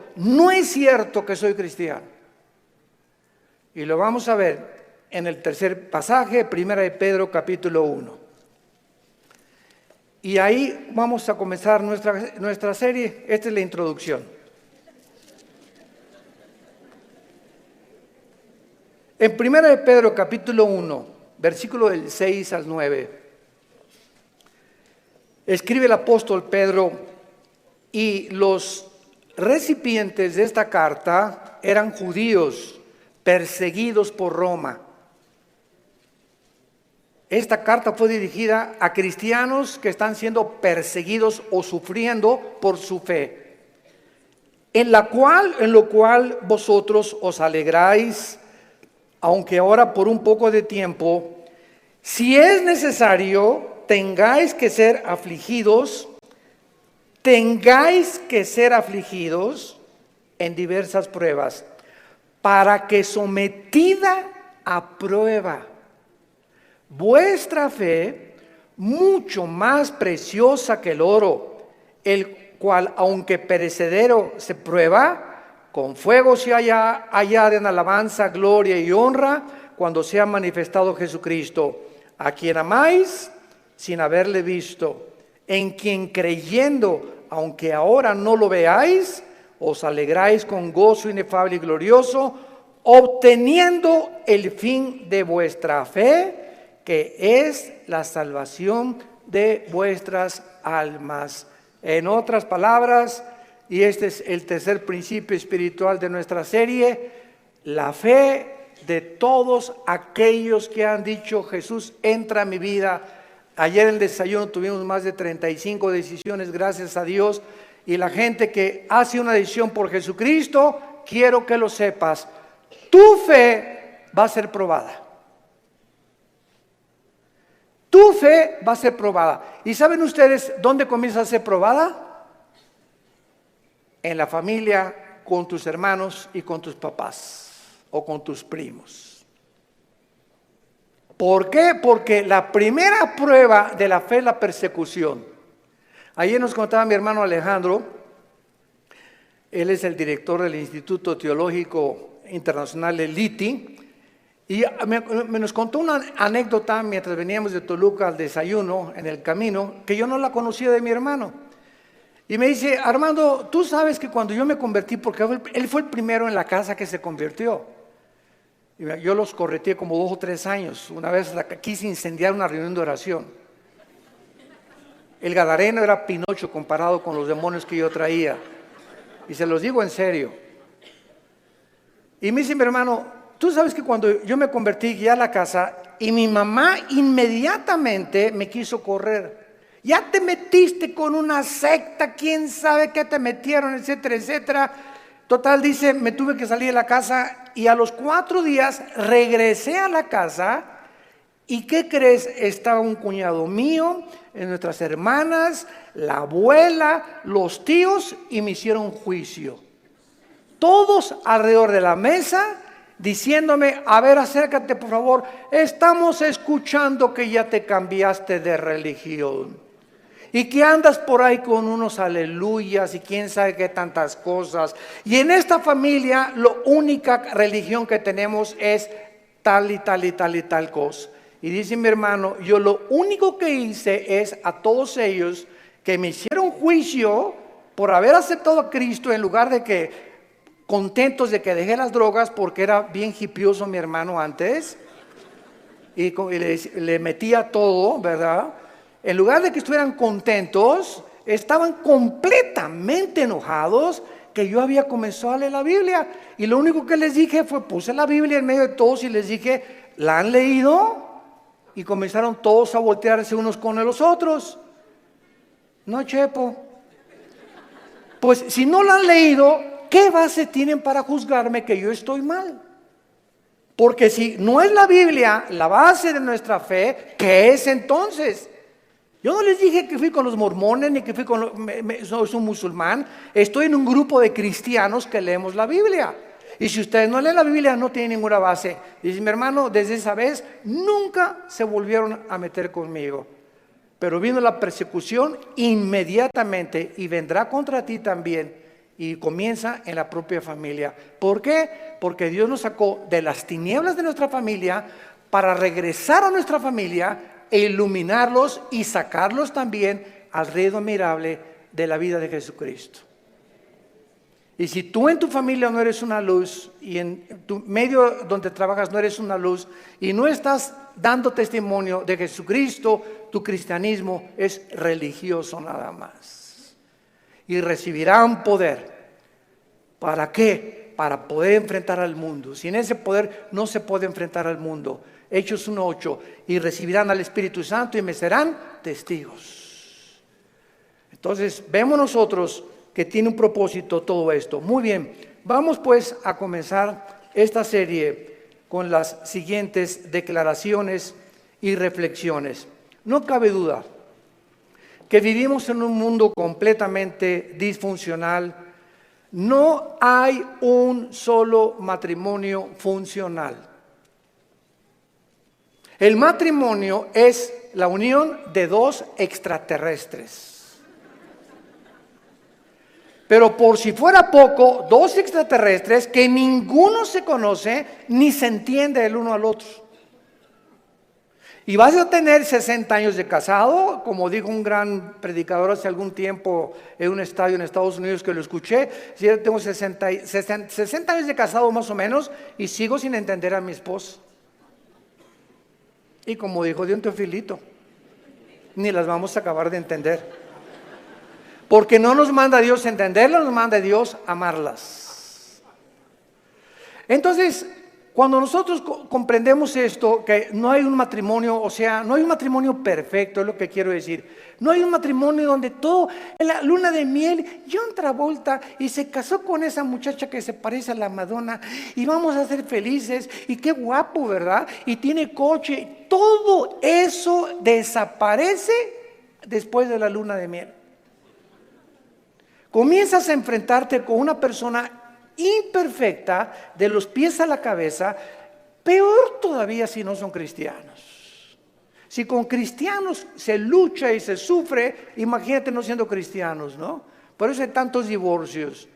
que soy cristiano. Y lo vamos a ver en el tercer pasaje, Primera de Pedro, capítulo 1. Y ahí vamos a comenzar nuestra serie. Esta es la introducción. En Primera de Pedro, capítulo 1, versículo del 6 al 9, escribe el apóstol Pedro, y los recipientes de esta carta eran judíos perseguidos por Roma. Esta carta fue dirigida a cristianos que están siendo perseguidos o sufriendo por su fe, en lo cual vosotros os alegráis, aunque ahora por un poco de tiempo, si es necesario, tengáis que ser afligidos en diversas pruebas, para que sometida a prueba vuestra fe, mucho más preciosa que el oro, el cual aunque perecedero se prueba, con fuego se halla en alabanza, gloria y honra, cuando sea manifestado Jesucristo, a quien amáis sin haberle visto, en quien creyendo, aunque ahora no lo veáis, os alegráis con gozo inefable y glorioso, obteniendo el fin de vuestra fe, que es la salvación de vuestras almas. En otras palabras, y este es el tercer principio espiritual de nuestra serie, la fe de todos aquellos que han dicho: Jesús, entra a mi vida. Ayer en el desayuno tuvimos más de 35 decisiones, gracias a Dios. Y la gente que hace una decisión por Jesucristo, quiero que lo sepas, tu fe va a ser probada. Tu fe va a ser probada. ¿Y saben ustedes dónde comienza a ser probada? En la familia, con tus hermanos y con tus papás o con tus primos. ¿Por qué? Porque la primera prueba de la fe es la persecución. Ayer nos contaba mi hermano Alejandro, él es el director del Instituto Teológico Internacional del ITI, y nos contó una anécdota mientras veníamos de Toluca al desayuno en el camino, que yo no la conocía de mi hermano. Y me dice: Armando, tú sabes que cuando yo me convertí, porque él fue el primero en la casa que se convirtió. Y yo los correteé como 2 o 3 años. Una vez quise incendiar una reunión de oración. El gadareno era Pinocho comparado con los demonios que yo traía. Y se los digo en serio. Y me dice mi hermano: tú sabes que cuando yo me convertí, guié a la casa, y mi mamá inmediatamente me quiso correr. Ya te metiste con una secta, quién sabe qué te metieron, etcétera, etcétera. Total, dice, me tuve que salir de la casa, y a los 4 días regresé a la casa. ¿Y qué crees? Estaba un cuñado mío, nuestras hermanas, la abuela, los tíos, y me hicieron juicio. Todos alrededor de la mesa, diciéndome, a ver, acércate por favor, estamos escuchando que ya te cambiaste de religión y que andas por ahí con unos aleluyas y quién sabe qué tantas cosas. Y en esta familia la única religión que tenemos es tal y tal y tal y tal cosa. Y dice mi hermano, yo lo único que hice es a todos ellos que me hicieron juicio por haber aceptado a Cristo, en lugar de que contentos de que dejé las drogas, porque era bien hipioso mi hermano antes y le metía todo, ¿verdad? En lugar de que estuvieran contentos, estaban completamente enojados que yo había comenzado a leer la Biblia. Y lo único que les dije fue, puse la Biblia en medio de todos y les dije, ¿la han leído? Y comenzaron todos a voltearse unos con los otros. No, Chepo. Pues si no la han leído, ¿qué base tienen para juzgarme que yo estoy mal? Porque si no es la Biblia la base de nuestra fe, ¿qué es entonces? Yo no les dije que fui con los mormones ni que fui con soy un musulmán. Estoy en un grupo de cristianos que leemos la Biblia. Y si ustedes no leen la Biblia, no tienen ninguna base. Dice mi hermano, desde esa vez nunca se volvieron a meter conmigo. Pero vino la persecución inmediatamente y vendrá contra ti también. Y comienza en la propia familia. ¿Por qué? Porque Dios nos sacó de las tinieblas de nuestra familia para regresar a nuestra familia e iluminarlos y sacarlos también al reino admirable de la vida de Jesucristo. Y si tú en tu familia no eres una luz y en tu medio donde trabajas no eres una luz y no estás dando testimonio de Jesucristo, tu cristianismo es religioso nada más. Y recibirán poder. ¿Para qué? Para poder enfrentar al mundo. Sin ese poder no se puede enfrentar al mundo. Hechos 1:8, y recibirán al Espíritu Santo y me serán testigos. Entonces vemos nosotros que tiene un propósito todo esto. Muy bien, vamos pues a comenzar esta serie con las siguientes declaraciones y reflexiones. No cabe duda que vivimos en un mundo completamente disfuncional. No hay un solo matrimonio funcional. El matrimonio es la unión de dos extraterrestres. Pero por si fuera poco, dos extraterrestres que ninguno se conoce ni se entiende el uno al otro. Y vas a tener 60 años de casado, como dijo un gran predicador hace algún tiempo en un estadio en Estados Unidos que lo escuché. Yo tengo 60 años de casado más o menos y sigo sin entender a mi esposa. Y como dijo Dios Teofilito, ni las vamos a acabar de entender. Porque no nos manda Dios entenderlas, nos manda Dios amarlas. Entonces, cuando nosotros comprendemos esto, que no hay un matrimonio, o sea, no hay un matrimonio perfecto, es lo que quiero decir. No hay un matrimonio donde todo, en la luna de miel, John Travolta y se casó con esa muchacha que se parece a la Madonna y vamos a ser felices y qué guapo, ¿verdad? Y tiene coche. Todo eso desaparece después de la luna de miel. Comienzas a enfrentarte con una persona imperfecta de los pies a la cabeza, peor todavía si no son cristianos. Si con cristianos se lucha y se sufre, imagínate no siendo cristianos, ¿no? Por eso hay tantos divorcios.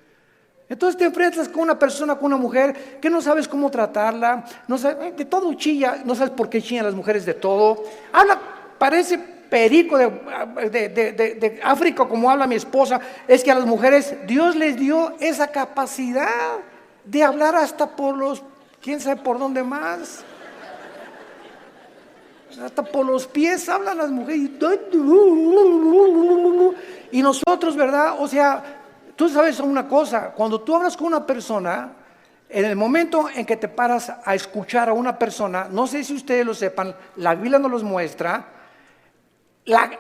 Entonces te enfrentas con una persona, con una mujer que no sabes cómo tratarla, no sabes, de todo chilla, no sabes por qué chillan las mujeres de todo. Habla, parece perico de África, como habla mi esposa. Es que a las mujeres Dios les dio esa capacidad de hablar hasta por los, quién sabe por dónde más, hasta por los pies hablan las mujeres. Y nosotros, ¿verdad? O sea, tú sabes una cosa, cuando tú hablas con una persona, en el momento en que te paras a escuchar a una persona, no sé si ustedes lo sepan, la Biblia nos los muestra.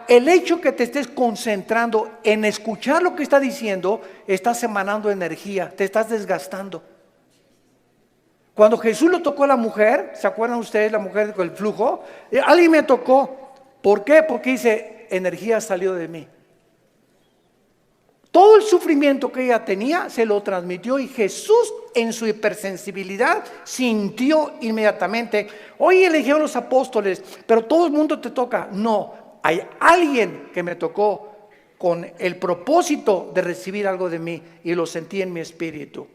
El hecho que te estés concentrando en escuchar lo que está diciendo, estás emanando energía, te estás desgastando. Cuando Jesús lo tocó a la mujer, ¿se acuerdan ustedes la mujer con el flujo? Alguien me tocó. ¿Por qué? Porque dice, energía salió de mí. Todo el sufrimiento que ella tenía se lo transmitió y Jesús en su hipersensibilidad sintió inmediatamente. Hoy eligieron los apóstoles, pero todo el mundo te toca. No, hay alguien que me tocó con el propósito de recibir algo de mí y lo sentí en mi espíritu.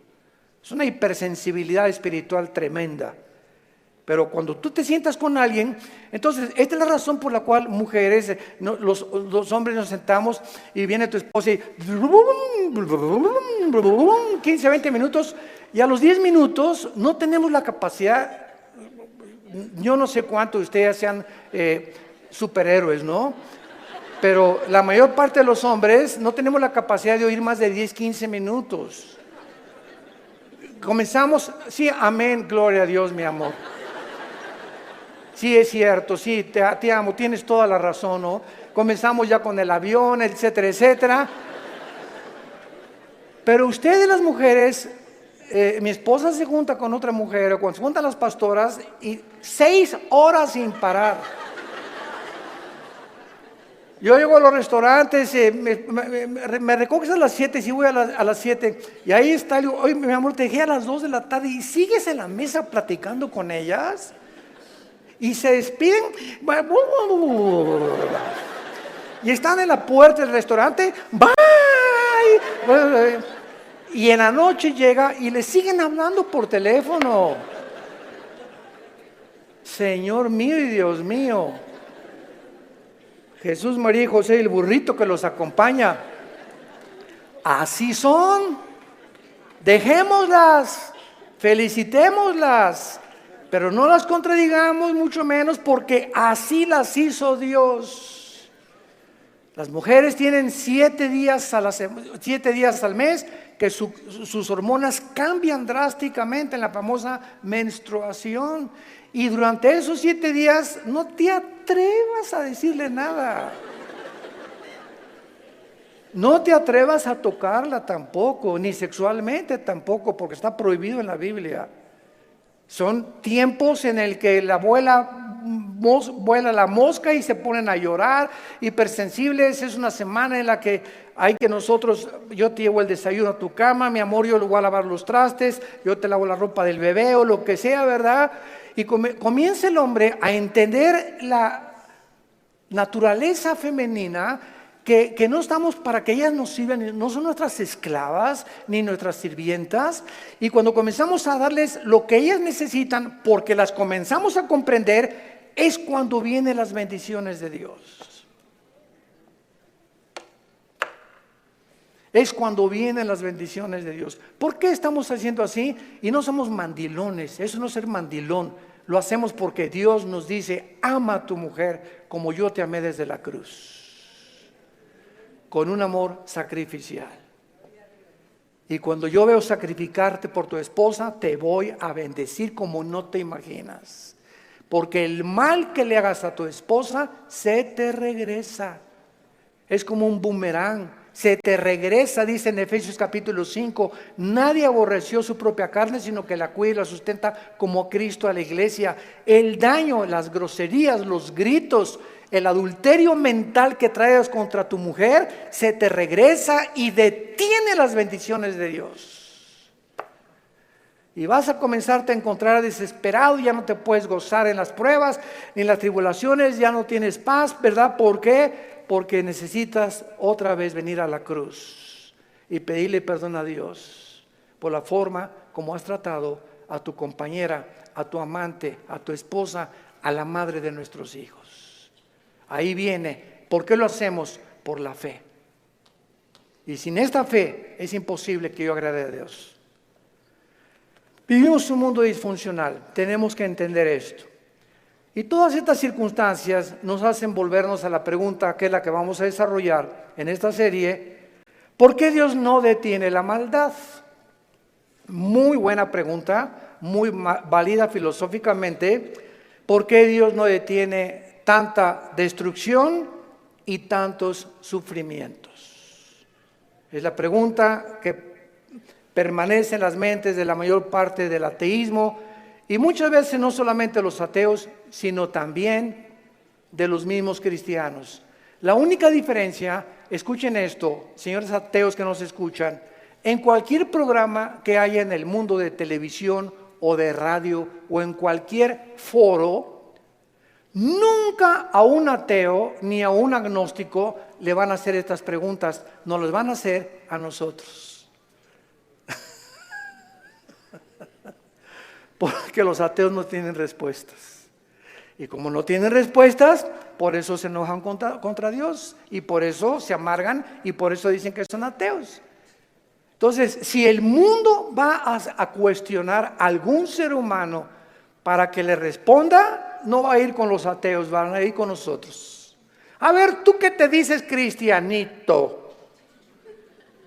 Es una hipersensibilidad espiritual tremenda. Pero cuando tú te sientas con alguien, entonces esta es la razón por la cual mujeres, los hombres nos sentamos y viene tu esposa y 15, 20 minutos y a los 10 minutos no tenemos la capacidad, yo no sé cuántos de ustedes sean superhéroes, ¿no? Pero la mayor parte de los hombres no tenemos la capacidad de oír más de 10, 15 minutos. Comenzamos, sí, amén, gloria a Dios, mi amor. Sí, es cierto, sí, te amo, tienes toda la razón, ¿no? Comenzamos ya con el avión, etcétera, etcétera. Pero ustedes las mujeres, mi esposa se junta con otra mujer, o cuando se juntan las pastoras, y 6 horas sin parar. Yo llego a los restaurantes, me recoges a las 7, sí voy a las 7, y ahí está, digo, oye, mi amor, te dejé a las 2 de la tarde, y sigues en la mesa platicando con ellas. Y se despiden y están en la puerta del restaurante, bye, y en la noche llega y le siguen hablando por teléfono. Señor mío y Dios mío, Jesús, María y José y el burrito que los acompaña, así son. Dejémoslas, felicitémoslas, pero no las contradigamos, mucho menos, porque así las hizo Dios. Las mujeres tienen 7 días al mes que sus hormonas cambian drásticamente en la famosa menstruación. Y durante esos 7 días no te atrevas a decirle nada. No te atrevas a tocarla tampoco, ni sexualmente tampoco, porque está prohibido en la Biblia. Son tiempos en el que vuela la mosca y se ponen a llorar, hipersensibles. Es una semana en la que hay que yo te llevo el desayuno a tu cama, mi amor, yo le voy a lavar los trastes, yo te lavo la ropa del bebé o lo que sea, ¿verdad? Y comienza el hombre a entender la naturaleza femenina, que no estamos para que ellas nos sirvan, no son nuestras esclavas ni nuestras sirvientas. Y cuando comenzamos a darles lo que ellas necesitan, porque las comenzamos a comprender, es cuando vienen las bendiciones de Dios. Es cuando vienen las bendiciones de Dios. ¿Por qué estamos haciendo así? Y no somos mandilones, eso no es ser mandilón. Lo hacemos porque Dios nos dice, ama a tu mujer como yo te amé desde la cruz. Con un amor sacrificial. Y cuando yo veo sacrificarte por tu esposa, te voy a bendecir como no te imaginas. Porque el mal que le hagas a tu esposa se te regresa. Es como un boomerang. Se te regresa, dice en Efesios capítulo 5. Nadie aborreció su propia carne, sino que la cuida y la sustenta como Cristo a la iglesia. El daño, las groserías, los gritos, el adulterio mental que traes contra tu mujer, se te regresa y detiene las bendiciones de Dios. Y vas a comenzarte a encontrar desesperado, ya no te puedes gozar en las pruebas, ni en las tribulaciones, ya no tienes paz, ¿verdad? ¿Por qué? Porque necesitas otra vez venir a la cruz y pedirle perdón a Dios por la forma como has tratado a tu compañera, a tu amante, a tu esposa, a la madre de nuestros hijos. Ahí viene. ¿Por qué lo hacemos? Por la fe. Y sin esta fe es imposible que yo agrade a Dios. Vivimos un mundo disfuncional. Tenemos que entender esto. Y todas estas circunstancias nos hacen volvernos a la pregunta, que es la que vamos a desarrollar en esta serie: ¿por qué Dios no detiene la maldad? Muy buena pregunta, muy válida filosóficamente. ¿Por qué Dios no detiene tanta destrucción y tantos sufrimientos? Es la pregunta que permanece en las mentes de la mayor parte del ateísmo, y muchas veces no solamente los ateos, sino también de los mismos cristianos. La única diferencia, escuchen esto, señores ateos que nos escuchan, en cualquier programa que haya en el mundo de televisión o de radio o en cualquier foro, nunca a un ateo ni a un agnóstico le van a hacer estas preguntas, nos las van a hacer a nosotros. Porque los ateos no tienen respuestas. Y como no tienen respuestas, por eso se enojan contra Dios y por eso se amargan y por eso dicen que son ateos. Entonces, si el mundo va a cuestionar a algún ser humano para que le responda, no va a ir con los ateos, van a ir con nosotros. A ver, ¿tú qué te dices, cristianito?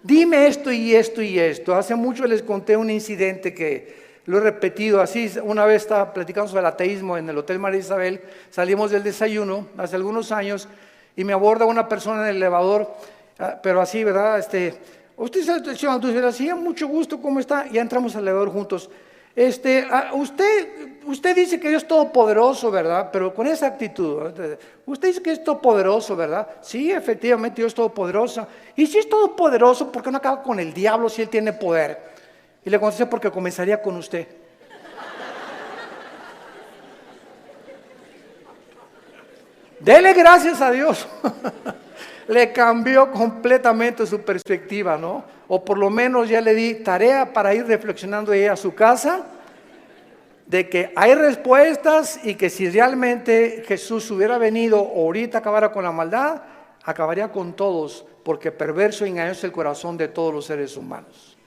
Dime esto y esto y esto. Hace mucho les conté un incidente que lo he repetido así. Una vez estaba platicando sobre el ateísmo en el Hotel María Isabel, salimos del desayuno hace algunos años y me aborda una persona en el elevador, pero así, ¿verdad? Usted es el señor Andrés, sí, mucho gusto, ¿cómo está? Ya entramos al elevador juntos. Usted dice que Dios es todopoderoso, ¿verdad? Pero con esa actitud, ¿verdad? Usted dice que es todopoderoso, ¿verdad? Sí, efectivamente, Dios es todopoderoso. Y si es todopoderoso, ¿por qué no acaba con el diablo si él tiene poder? Y le contesté, porque comenzaría con usted. Dele gracias a Dios. Le cambió completamente su perspectiva, ¿no? O por lo menos ya le di tarea para ir reflexionando ella a su casa, de que hay respuestas y que si realmente Jesús hubiera venido o ahorita acabara con la maldad, acabaría con todos, porque perverso y engañoso es el corazón de todos los seres humanos.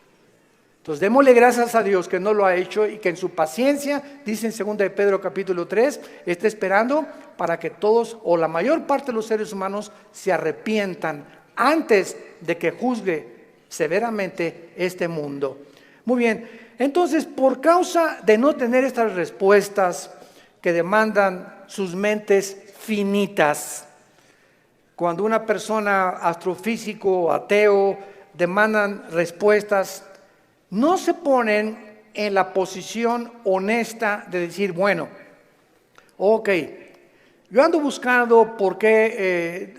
Entonces démosle gracias a Dios que no lo ha hecho y que en su paciencia, dice en 2 de Pedro capítulo 3, está esperando para que todos o la mayor parte de los seres humanos se arrepientan antes de que juzgue severamente este mundo. Muy bien, entonces por causa de no tener estas respuestas que demandan sus mentes finitas, cuando una persona astrofísico, ateo, demandan respuestas, no se ponen en la posición honesta de decir, bueno, ok, yo ando buscando por qué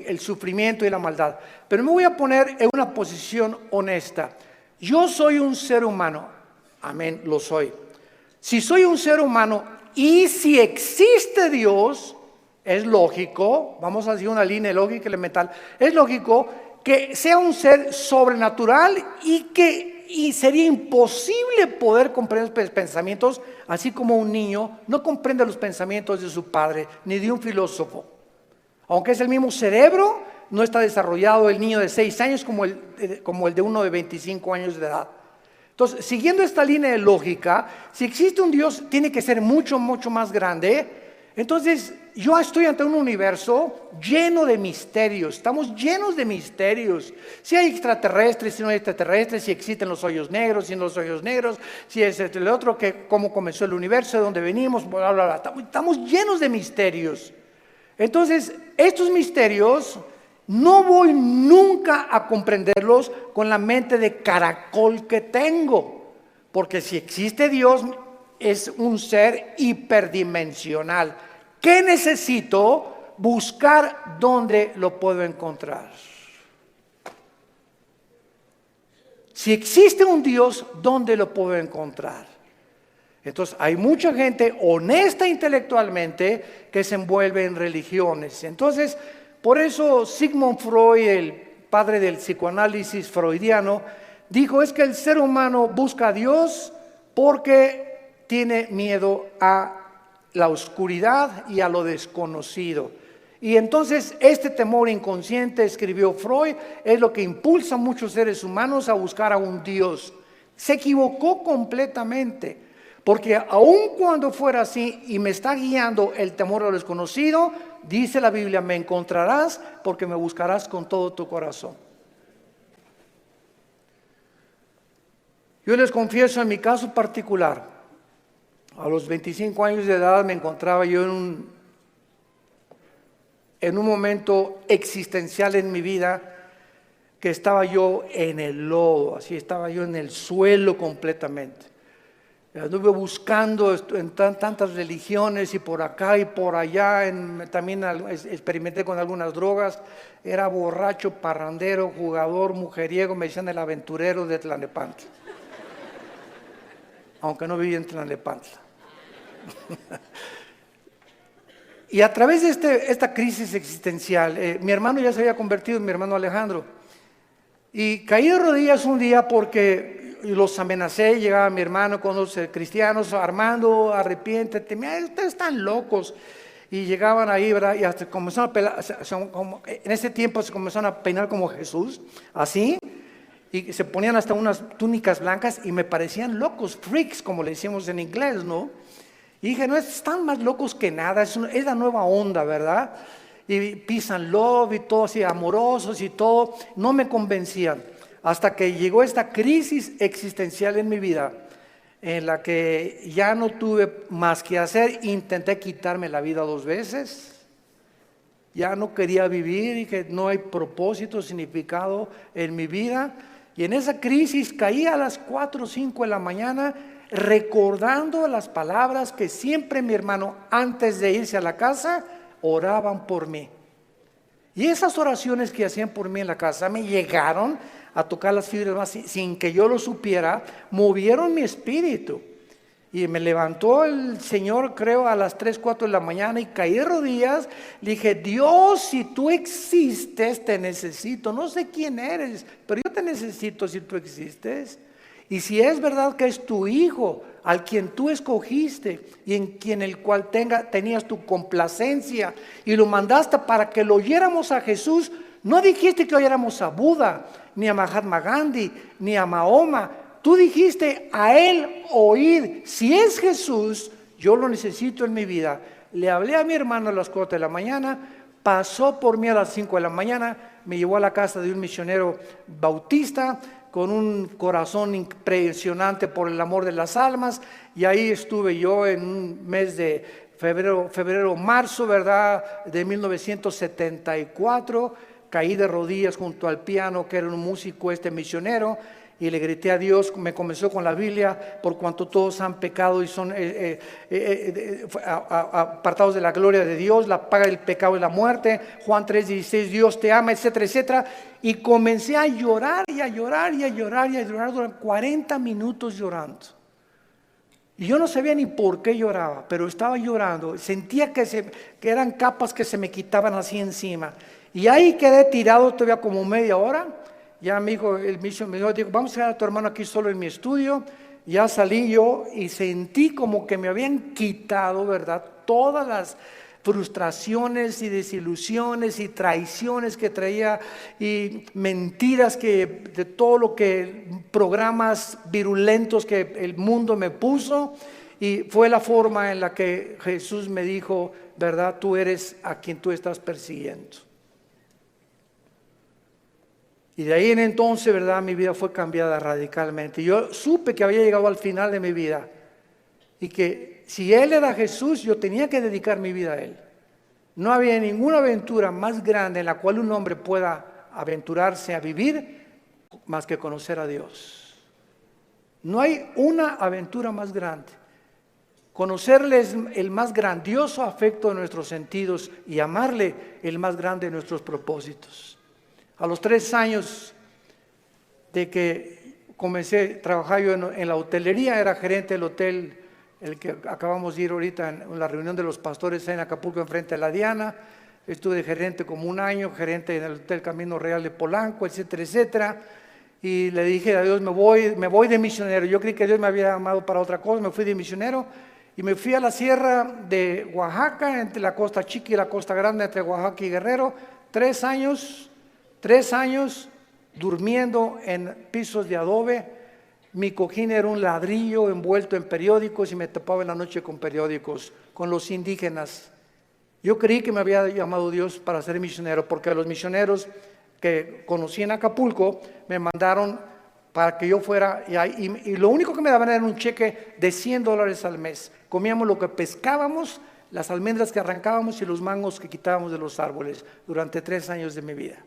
el sufrimiento y la maldad, pero me voy a poner en una posición honesta. Yo soy un ser humano, amén, lo soy. Si soy un ser humano y si existe Dios, es lógico, vamos a decir una línea lógica elemental, es lógico que sea un ser sobrenatural y sería imposible poder comprender los pensamientos, así como un niño no comprende los pensamientos de su padre, ni de un filósofo. Aunque es el mismo cerebro, no está desarrollado el niño de 6 años como el de uno de 25 años de edad. Entonces, siguiendo esta línea de lógica, si existe un Dios, tiene que ser mucho, mucho más grande. Entonces, yo estoy ante un universo lleno de misterios, estamos llenos de misterios. Si hay extraterrestres, si no hay extraterrestres, si existen los hoyos negros, si no los hoyos negros, si es el otro, que cómo comenzó el universo, de dónde venimos, bla, bla, bla. Estamos llenos de misterios. Entonces, estos misterios no voy nunca a comprenderlos con la mente de caracol que tengo, porque si existe Dios, es un ser hiperdimensional. ¿Qué necesito? Buscar dónde lo puedo encontrar. Si existe un Dios, ¿dónde lo puedo encontrar? Entonces hay mucha gente honesta intelectualmente que se envuelve en religiones. Entonces, por eso Sigmund Freud, el padre del psicoanálisis freudiano, dijo es que el ser humano busca a Dios porque tiene miedo a la oscuridad y a lo desconocido. Y entonces este temor inconsciente, escribió Freud, es lo que impulsa a muchos seres humanos a buscar a un Dios. Se equivocó completamente, porque aun cuando fuera así y me está guiando el temor a lo desconocido, dice la Biblia, me encontrarás porque me buscarás con todo tu corazón. Yo les confieso en mi caso particular, a los 25 años de edad me encontraba yo en un momento existencial en mi vida, que estaba yo en el lodo, así estaba yo en el suelo completamente. Anduve buscando en tantas religiones y por acá y por allá. También experimenté con algunas drogas. Era borracho, parrandero, jugador, mujeriego. Me decían el aventurero de Tlalnepantla. Aunque no vivía en Tlalnepantla. Y a través de esta crisis existencial, mi hermano ya se había convertido en mi hermano Alejandro. Y caí de rodillas un día porque los amenacé. Llegaba mi hermano con los cristianos: Armando, arrepiéntete, mira, ustedes están locos. Y llegaban ahí, ¿verdad? Y hasta comenzaron a pelar, en ese tiempo se comenzaron a peinar como Jesús, así, y se ponían hasta unas túnicas blancas y me parecían locos, freaks, como le decimos en inglés, ¿no? Y dije, no, están más locos que nada, es la nueva onda, ¿verdad? Y peace and love y todo así, amorosos y todo, no me convencían. Hasta que llegó esta crisis existencial en mi vida, en la que ya no tuve más que hacer. Intenté quitarme la vida 2 veces, ya no quería vivir, dije, no hay propósito, significado en mi vida. Y en esa crisis caí a las 4 o 5 de la mañana, recordando las palabras que siempre mi hermano, antes de irse a la casa, oraban por mí. Y esas oraciones que hacían por mí en la casa me llegaron a tocar las fibras más sin que yo lo supiera, movieron mi espíritu. Y me levantó el Señor, creo, a las 3, 4 de la mañana y caí de rodillas. Le dije, Dios, si tú existes, te necesito. No sé quién eres, pero yo te necesito si tú existes. Y si es verdad que es tu Hijo, al quien tú escogiste y en quien el cual tenías tu complacencia y lo mandaste para que lo oyéramos a Jesús, no dijiste que oyéramos a Buda, ni a Mahatma Gandhi, ni a Mahoma. Tú dijiste a él oír. Si es Jesús, yo lo necesito en mi vida. Le hablé a mi hermano a las 4 de la mañana, pasó por mí a las 5 de la mañana, me llevó a la casa de un misionero bautista con un corazón impresionante por el amor de las almas, y ahí estuve yo en un mes de febrero, marzo, ¿verdad?, de 1974, caí de rodillas junto al piano, que era un músico misionero, y le grité a Dios. Me comenzó con la Biblia: por cuanto todos han pecado y son apartados de la gloria de Dios, la paga del pecado es la muerte, Juan 3:16, Dios te ama, etcétera, etcétera. Y comencé a llorar y a llorar y a llorar y a llorar durante 40 minutos llorando. Y yo no sabía ni por qué lloraba, pero estaba llorando. Sentía que eran capas que se me quitaban así encima. Y ahí quedé tirado todavía como media hora. Ya me dijo el misionero, dijo, vamos a dejar a tu hermano aquí solo en mi estudio. Ya salí yo y sentí como que me habían quitado, ¿verdad?, todas las frustraciones y desilusiones y traiciones que traía, y mentiras de todo lo que, programas virulentos que el mundo me puso. Y fue la forma en la que Jesús me dijo, ¿verdad?, tú eres a quien tú estás persiguiendo. Y de ahí en entonces, ¿verdad?, mi vida fue cambiada radicalmente. Yo supe que había llegado al final de mi vida y que si Él era Jesús, yo tenía que dedicar mi vida a Él. No había ninguna aventura más grande en la cual un hombre pueda aventurarse a vivir más que conocer a Dios. No hay una aventura más grande. Conocerle es el más grandioso afecto de nuestros sentidos y amarle el más grande de nuestros propósitos. A los 3 años de que comencé a trabajar yo en la hotelería, era gerente del hotel, el que acabamos de ir ahorita en la reunión de los pastores en Acapulco, enfrente de la Diana. Estuve de gerente como 1 año, gerente en el Hotel Camino Real de Polanco, etcétera, etcétera. Y le dije a Dios, me voy de misionero. Yo creí que Dios me había llamado para otra cosa, me fui de misionero. Y me fui a la sierra de Oaxaca, entre la costa chica y la costa grande, entre Oaxaca y Guerrero. 3 años durmiendo en pisos de adobe. Mi cojín era un ladrillo envuelto en periódicos y me tapaba en la noche con periódicos, con los indígenas. Yo creí que me había llamado Dios para ser misionero, porque los misioneros que conocí en Acapulco me mandaron para que yo fuera, y lo único que me daban era un cheque de $100 al mes. Comíamos lo que pescábamos, las almendras que arrancábamos y los mangos que quitábamos de los árboles durante 3 años de mi vida.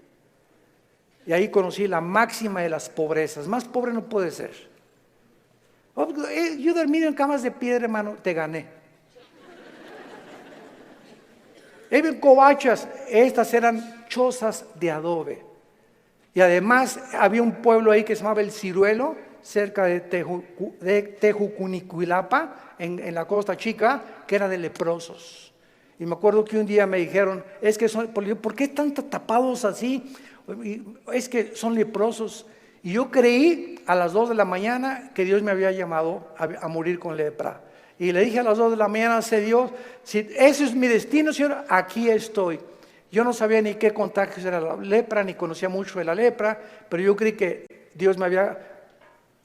Y ahí conocí la máxima de las pobrezas. Más pobre no puede ser. Yo dormido en camas de piedra, hermano, te gané. En covachas, estas eran chozas de adobe. Y además había un pueblo ahí que se llamaba El Ciruelo, cerca de Tejucunicuilapa, en la Costa Chica, que era de leprosos. Y me acuerdo que un día me dijeron, ¿por qué están tapados así? Es que son leprosos. Y yo creí a las 2 de la mañana que Dios me había llamado a morir con lepra. Y le dije a las 2 de la mañana, Dios, si ese es mi destino, Señor, aquí estoy. Yo no sabía ni qué contagios era la lepra, ni conocía mucho de la lepra, pero yo creí que Dios me había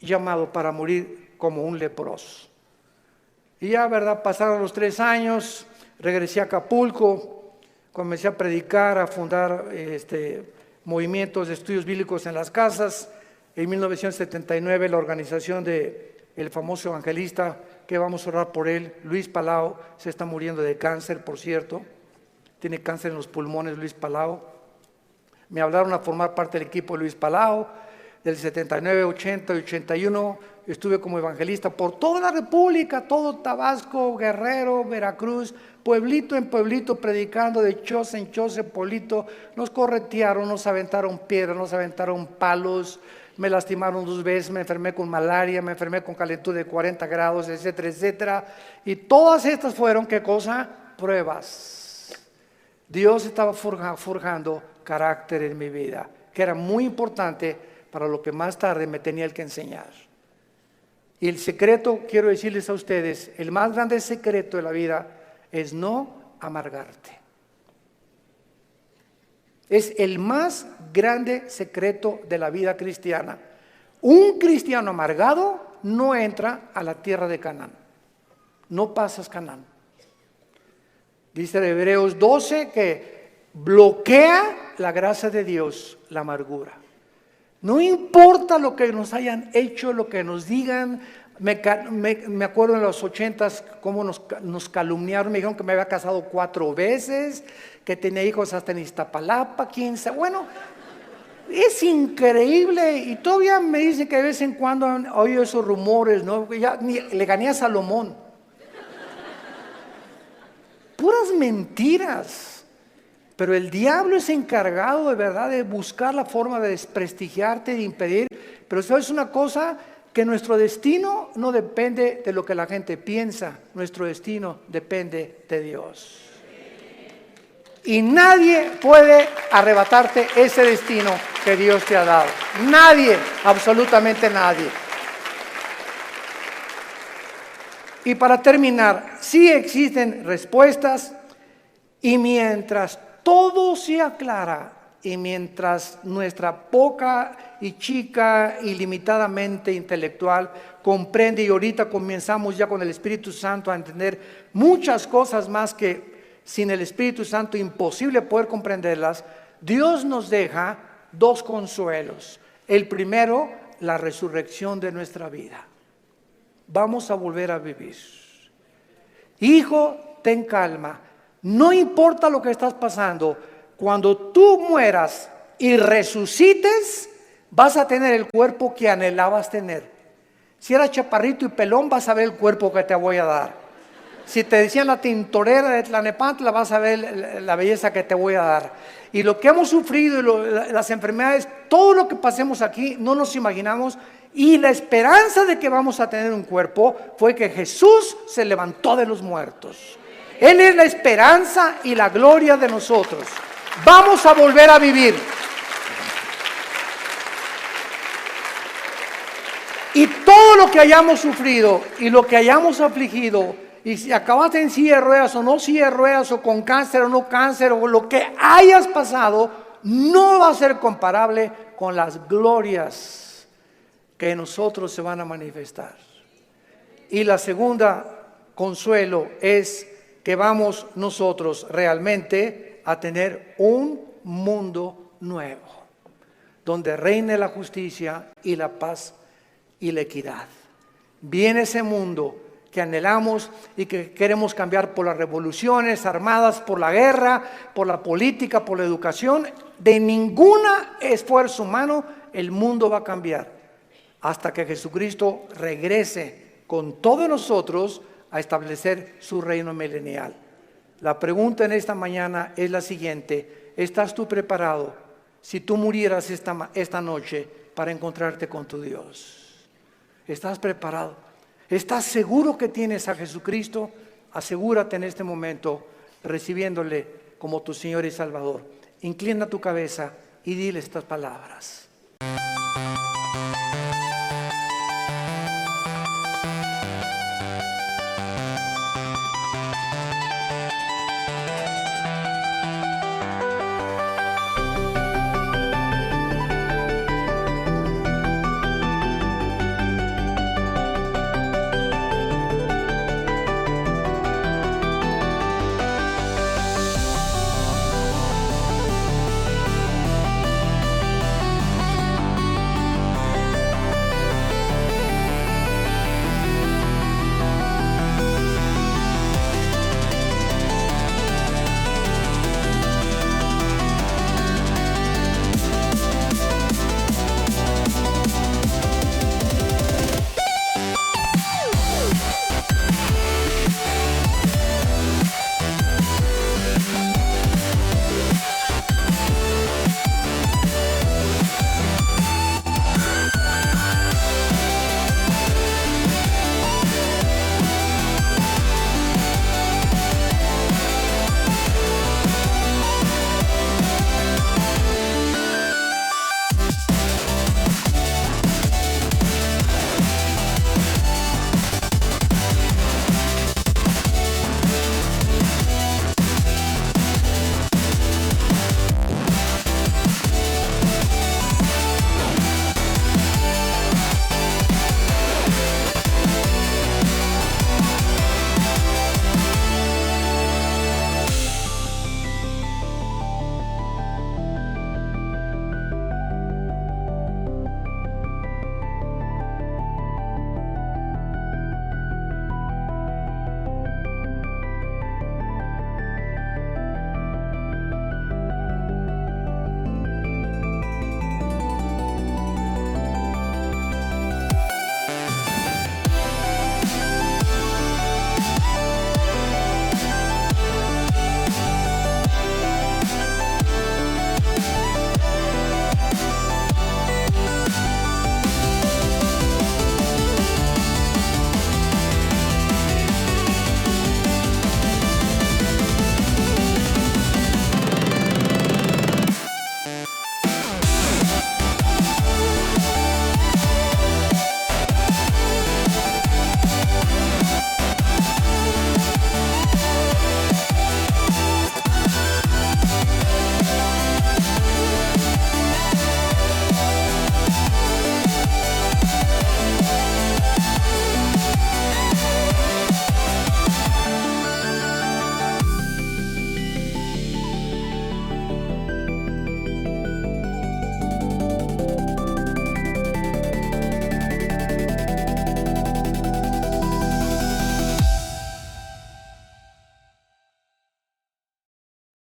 llamado para morir como un leproso. Y ya, ¿verdad? Pasaron los 3 años, regresé a Acapulco, comencé a predicar, a fundar movimientos de estudios bíblicos en las casas. En 1979 la organización del famoso evangelista, que vamos a orar por él, Luis Palau, se está muriendo de cáncer, por cierto. Tiene cáncer en los pulmones, Luis Palau. Me hablaron a formar parte del equipo de Luis Palau. Del 79, 80 y 81 estuve como evangelista por toda la República, todo Tabasco, Guerrero, Veracruz, pueblito en pueblito, predicando de choza en choza, pueblito. Nos corretearon, nos aventaron piedras, nos aventaron palos, me lastimaron 2 veces, me enfermé con malaria, me enfermé con calentura de 40 grados, etcétera, etcétera. Y todas estas fueron, ¿qué cosa? Pruebas. Dios estaba forjando carácter en mi vida, que era muy importante para lo que más tarde me tenía que enseñar. Y el secreto, quiero decirles a ustedes, el más grande secreto de la vida es no amargarte. Es el más grande secreto de la vida cristiana. Un cristiano amargado no entra a la tierra de Canaán. No pasas Canaán. Dice en Hebreos 12 que bloquea la gracia de Dios, la amargura. No importa lo que nos hayan hecho, lo que nos digan. Me acuerdo en los 80s cómo nos calumniaron. Me dijeron que me había casado 4 veces, que tenía hijos hasta en Iztapalapa, 15. Bueno, es increíble. Y todavía me dicen que de vez en cuando han oído esos rumores, ¿no? Ya le gané a Salomón. Puras mentiras. Pero el diablo es encargado de verdad de buscar la forma de desprestigiarte, de impedir. Pero eso es una cosa, que nuestro destino no depende de lo que la gente piensa. Nuestro destino depende de Dios. Y nadie puede arrebatarte ese destino que Dios te ha dado. Nadie, absolutamente nadie. Y para terminar, sí existen respuestas, y mientras todo se aclara y mientras nuestra poca y chica y limitadamente intelectual comprende, y ahorita comenzamos ya con el Espíritu Santo a entender muchas cosas más que sin el Espíritu Santo imposible poder comprenderlas, Dios nos deja 2 consuelos. El primero, la resurrección de nuestra vida. Vamos a volver a vivir. Hijo, ten calma. No importa lo que estás pasando, cuando tú mueras y resucites, vas a tener el cuerpo que anhelabas tener. Si eras chaparrito y pelón, vas a ver el cuerpo que te voy a dar. Si te decían la tintorera de Tlanepantla, vas a ver la belleza que te voy a dar. Y lo que hemos sufrido, y las enfermedades, todo lo que pasemos aquí, no nos imaginamos. Y la esperanza de que vamos a tener un cuerpo fue que Jesús se levantó de los muertos. Él es la esperanza y la gloria de nosotros. Vamos a volver a vivir. Y todo lo que hayamos sufrido y lo que hayamos afligido, y si acabaste en silla de ruedas o no silla de ruedas, o con cáncer o no cáncer, o lo que hayas pasado, no va a ser comparable con las glorias que en nosotros se van a manifestar. Y la segunda consuelo es que vamos nosotros realmente a tener un mundo nuevo, donde reine la justicia y la paz y la equidad. Viene ese mundo que anhelamos y que queremos cambiar por las revoluciones armadas, por la guerra, por la política, por la educación. De ningún esfuerzo humano el mundo va a cambiar. hasta que Jesucristo regrese con todos nosotros a establecer su reino milenial. La pregunta en esta mañana es la siguiente: ¿estás tú preparado si tú murieras esta noche para encontrarte con tu Dios? ¿Estás preparado? ¿Estás seguro que tienes a Jesucristo? Asegúrate en este momento recibiéndole como tu Señor y Salvador. Inclina tu cabeza y dile estas palabras.